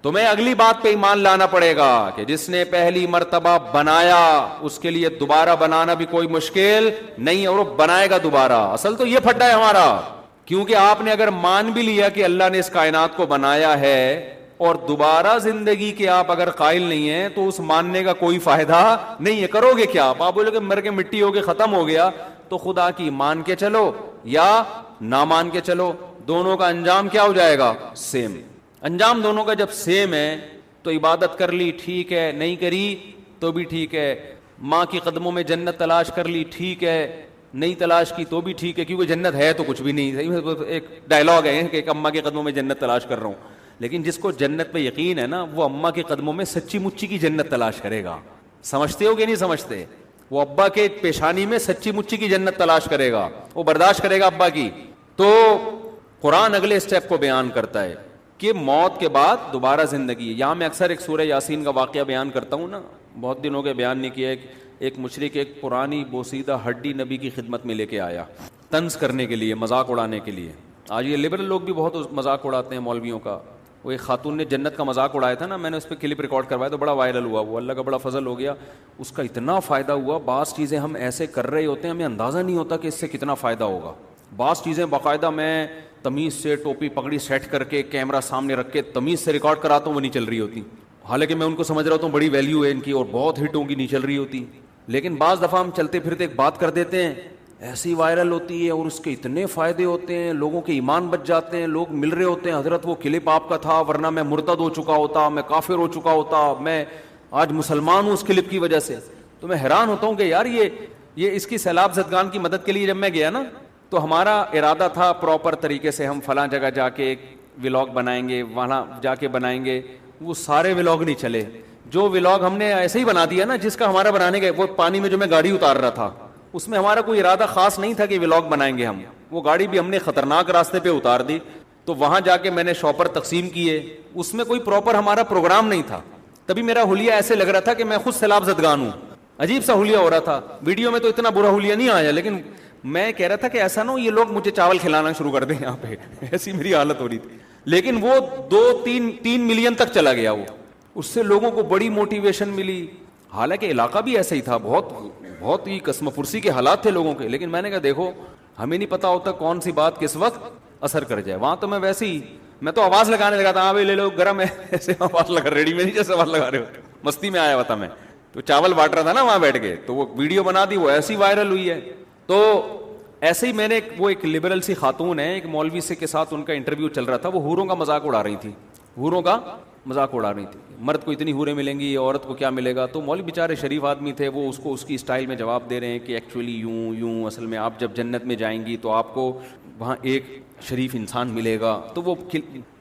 تمہیں اگلی بات پہ ایمان لانا پڑے گا کہ جس نے پہلی مرتبہ بنایا اس کے لیے دوبارہ بنانا بھی کوئی مشکل نہیں, اور وہ بنائے گا دوبارہ. اصل تو یہ پھٹا ہے ہمارا, کیونکہ آپ نے اگر مان بھی لیا کہ اللہ نے اس کائنات کو بنایا ہے, اور دوبارہ زندگی کے آپ اگر قائل نہیں ہیں, تو اس ماننے کا کوئی فائدہ نہیں ہے. کرو گے کیا آپ بولو کہ مر کے مٹی ہو کے ختم ہو گیا, تو خدا کی مان کے چلو یا نہ مان کے چلو. دونوں کا انجام کیا ہو جائے گا؟ سیم. انجام دونوں کا جب سیم ہے تو عبادت کر لی ٹھیک ہے, نہیں کری تو بھی ٹھیک ہے. ماں کی قدموں میں جنت تلاش کر لی ٹھیک ہے, نہیں تلاش کی تو بھی ٹھیک ہے, کیونکہ جنت ہے تو کچھ بھی نہیں. ایک ڈائلاگ ہے کہ ایک اماں کے قدموں میں جنت تلاش کر رہا ہوں, لیکن جس کو جنت پہ یقین ہے نا وہ اماں کے قدموں میں سچی مچی کی جنت تلاش کرے گا. سمجھتے ہو کہ نہیں سمجھتے؟ وہ ابا کے پیشانی میں سچی مچی کی جنت تلاش کرے گا, وہ برداشت کرے گا ابا کی. تو قرآن اگلے اسٹیپ کو بیان کرتا ہے کہ موت کے بعد دوبارہ زندگی ہے. یہاں میں اکثر ایک سورہ یاسین کا واقعہ بیان کرتا ہوں نا, بہت دن ہو گئے بیان نہیں کیا. ایک مشرک ایک پرانی بوسیدہ ہڈی نبی کی خدمت میں لے کے آیا طنز کرنے کے لیے, مذاق اڑانے کے لیے. آج یہ لبرل لوگ بھی بہت مذاق اڑاتے ہیں مولویوں کا. وہ ایک خاتون نے جنت کا مذاق اڑایا تھا نا, میں نے اس پہ کلپ ریکارڈ کروایا تو بڑا وائرل ہوا. وہ اللہ کا بڑا فضل ہو گیا, اس کا اتنا فائدہ ہوا. بعض چیزیں ہم ایسے کر رہے ہوتے ہیں ہمیں اندازہ نہیں ہوتا کہ اس سے کتنا فائدہ ہوگا. بعض چیزیں باقاعدہ میں تمیز سے ٹوپی پگڑی سیٹ کر کے کیمرہ سامنے رکھ کے تمیز سے ریکارڈ کراتا ہوں, وہ نہیں چل رہی ہوتی. حالانکہ میں ان کو سمجھ رہا ہوتا ہوں بڑی ویلیو ہے ان کی اور بہت ہٹ ہوں گی, نہیں چل رہی ہوتی. لیکن بعض دفعہ ہم چلتے پھرتے ایک بات کر دیتے ہیں, ایسی وائرل ہوتی ہے اور اس کے اتنے فائدے ہوتے ہیں, لوگوں کے ایمان بچ جاتے ہیں. لوگ مل رہے ہوتے ہیں, حضرت وہ کلپ آپ کا تھا ورنہ میں مرتد ہو چکا ہوتا, میں کافر ہو چکا ہوتا, میں آج مسلمان ہوں اس کلپ کی وجہ سے. تو میں حیران ہوتا ہوں کہ یار یہ اس کی سیلاب زدگان کی مدد کے لیے جب میں گیا نا تو ہمارا ارادہ تھا پراپر طریقے سے ہم فلاں جگہ جا کے ایک ولاگ بنائیں گے, وہاں جا کے بنائیں گے. وہ سارے ولاگ نہیں چلے. جو ولاگ ہم نے ایسے ہی بنا دیا نا جس کا ہمارا بنانے کا, وہ پانی میں جو میں گاڑی اتار رہا تھا اس میں ہمارا کوئی ارادہ خاص نہیں تھا کہ ولاگ بنائیں گے ہم. وہ گاڑی بھی ہم نے خطرناک راستے پہ اتار دی. تو وہاں جا کے میں نے شاپر تقسیم کیے, اس میں کوئی پراپر ہمارا پروگرام نہیں تھا. تبھی میرا حلیہ ایسے لگ رہا تھا کہ میں خود سیلاب زدگان ہوں, عجیب سا حلیہ ہو رہا تھا. ویڈیو میں تو اتنا برا حلیہ نہیں آیا, لیکن میں کہہ رہا تھا کہ ایسا نہ ہو یہ لوگ مجھے چاول کھلانا شروع کر دیں یہاں پہ, ایسی میری حالت ہو رہی تھی. لیکن وہ 2-3 ملین تک چلا گیا. وہ اس سے لوگوں کو بڑی موٹیویشن ملی. حالانکہ علاقہ بھی ایسا ہی تھا, بہت ہی قسم پرسی کے حالات تھے لوگوں کے. لیکن میں نے کہا دیکھو ہمیں نہیں پتا ہوتا کون سی بات کس وقت اثر کر جائے. وہاں تو میں ویسے ہی میں تو آواز لگانے لگا تھا, ہاں بھائی لے لو گرم ہے, ایسے آواز لگا, ریڈی میں نہیں جیسے آواز لگا رہے ہو, مستی میں آیا ہوا تھا میں. تو چاول بانٹ رہا تھا نا وہاں بیٹھ کے, تو وہ ویڈیو بنا دی, وہ ایسی وائرل ہوئی ہے. تو ایسے ہی میں نے وہ ایک لبرل سی خاتون ہے, ایک مولوی سے کے ساتھ ان کا انٹرویو چل رہا تھا, وہ حوروں کا مذاق اڑا رہی تھی, حوروں کا مذاق اڑا رہی تھی. مرد کو اتنی حوریں ملیں گی, عورت کو کیا ملے گا. تو مولوی بیچارے شریف آدمی تھے, وہ اس کو اس کی اسٹائل میں جواب دے رہے ہیں کہ ایکچولی یوں اصل میں آپ جب جنت میں جائیں گی تو آپ کو وہاں ایک شریف انسان ملے گا. تو وہ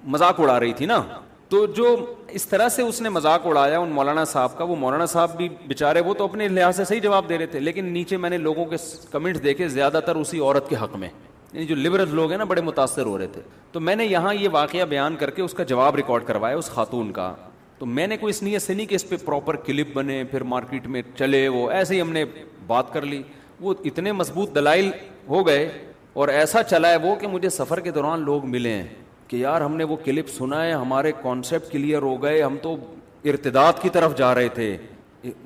مذاق اڑا رہی تھی نا. تو جو اس طرح سے اس نے مذاق اڑایا ان مولانا صاحب کا, وہ مولانا صاحب بھی بیچارے وہ تو اپنے لحاظ سے صحیح جواب دے رہے تھے, لیکن نیچے میں نے لوگوں کے کمنٹس دیکھے زیادہ تر اسی عورت کے حق میں, یعنی جو لبرل لوگ ہیں نا بڑے متاثر ہو رہے تھے. تو میں نے یہاں یہ واقعہ بیان کر کے اس کا جواب ریکارڈ کروایا اس خاتون کا. تو میں نے کوئی اس نیت سے نہیں کہ اس پہ پراپر کلپ بنے پھر مارکیٹ میں چلے, وہ ایسے ہی ہم نے بات کر لی. وہ اتنے مضبوط دلائل ہو گئے اور ایسا چلا ہے وہ کہ مجھے سفر کے دوران لوگ ملے ہیں کہ یار ہم نے وہ کلپ سنا ہے, ہمارے کانسیپٹ کلیئر ہو گئے, ہم تو ارتداد کی طرف جا رہے تھے,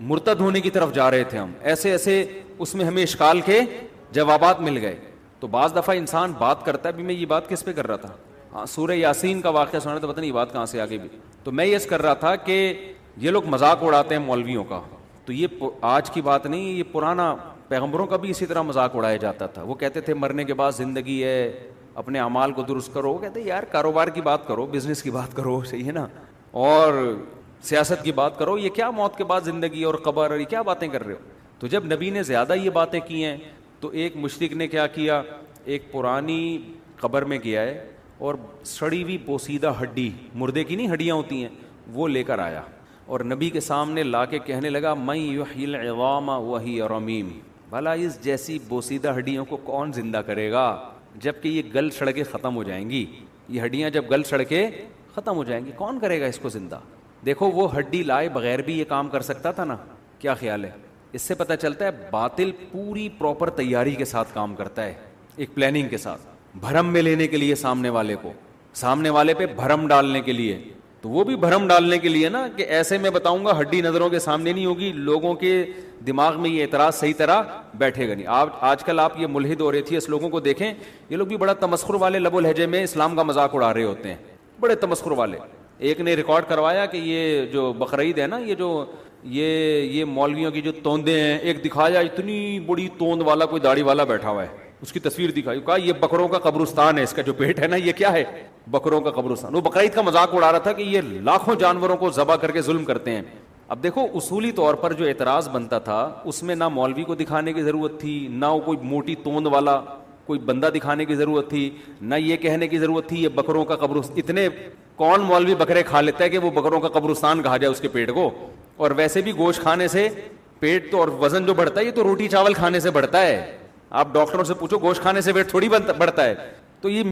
مرتد ہونے کی طرف جا رہے تھے ہم, ایسے اس میں ہمیں اشکال کے جوابات مل گئے. تو بعض دفعہ انسان بات کرتا ہے, بھی میں یہ بات کس پہ کر رہا تھا, ہاں سورہ یاسین کا واقعہ سنا تھا, پتہ نہیں یہ بات کہاں سے آگے بھی. تو میں یہ کر رہا تھا کہ یہ لوگ مذاق اڑاتے ہیں مولویوں کا, تو یہ آج کی بات نہیں, یہ پرانا پیغمبروں کا بھی اسی طرح مذاق اڑایا جاتا تھا. وہ کہتے تھے مرنے کے بعد زندگی ہے, اپنے اعمال کو درست کرو. وہ کہتے ہیں یار کاروبار کی بات کرو, بزنس کی بات کرو, صحیح ہے نا, اور سیاست کی بات کرو, یہ کیا موت کے بعد زندگی اور قبر اور یہ کیا باتیں کر رہے ہو. تو جب نبی نے زیادہ یہ باتیں کی ہیں تو ایک مشرک نے کیا کیا, ایک پرانی قبر میں گیا ہے اور سڑی ہوئی بوسیدہ ہڈی, مردے کی نہیں ہڈیاں ہوتی ہیں, وہ لے کر آیا اور نبی کے سامنے لا کے کہنے لگا من یحیی العظام وہی رمیم, بھلا اس جیسی بوسیدہ ہڈیوں کو کون زندہ کرے گا جبکہ یہ گل سڑ کے ختم ہو جائیں گی. یہ ہڈیاں جب گل سڑ کے ختم ہو جائیں گی کون کرے گا اس کو زندہ. دیکھو وہ ہڈی لائے بغیر بھی یہ کام کر سکتا تھا نا, کیا خیال ہے. اس سے پتہ چلتا ہے باطل پوری پراپر تیاری کے ساتھ کام کرتا ہے, ایک پلاننگ کے ساتھ, بھرم میں لینے کے لیے سامنے والے کو, سامنے والے پہ بھرم ڈالنے کے لیے. تو وہ بھی بھرم ڈالنے کے لیے نا کہ ایسے میں بتاؤں گا ہڈی نظروں کے سامنے نہیں ہوگی, لوگوں کے دماغ میں یہ اعتراض صحیح طرح بیٹھے گا نہیں. آج کل آپ یہ ملحد اور ایتھیسٹ لوگوں کو دیکھیں, یہ لوگ بھی بڑا تمسخر والے لب و لہجے میں اسلام کا مذاق اڑا رہے ہوتے ہیں, بڑے تمسخر والے. ایک نے ریکارڈ کروایا کہ یہ جو بقرعید ہے نا, یہ مولویوں کی جو توندیں ہیں, ایک دکھایا اتنی بڑی توند والا کوئی داڑھی والا بیٹھا ہوا ہے, اس کی تصویر دکھائی, کہا یہ بکروں کا قبرستان ہے, اس کا جو پیٹ ہے نا یہ کیا ہے, بکروں کا قبرستان. وہ بقرعید کا مذاق اڑا رہا تھا کہ یہ لاکھوں جانوروں کو ذبح کر کے ظلم کرتے ہیں. اب دیکھو اصولی طور پر جو اعتراض بنتا تھا اس میں نہ مولوی کو دکھانے کی ضرورت تھی, نہ کوئی موٹی توند والا کوئی بندہ دکھانے کی ضرورت تھی, نہ یہ کہنے کی ضرورت تھی یہ بکروں کا قبرستان. اتنے کون مولوی بکرے کھا لیتا ہے کہ وہ بکروں کا قبرستان کہا جائے اس کے پیٹ کو؟ اور ویسے بھی گوشت کھانے سے پیٹ تو اور وزن جو بڑھتا ہے یہ تو روٹی چاول کھانے سے بڑھتا ہے. آپ ڈاکٹروں سے پوچھو گوشت کھانے سے ویٹ تھوڑی بڑھتا ہے. تو یہ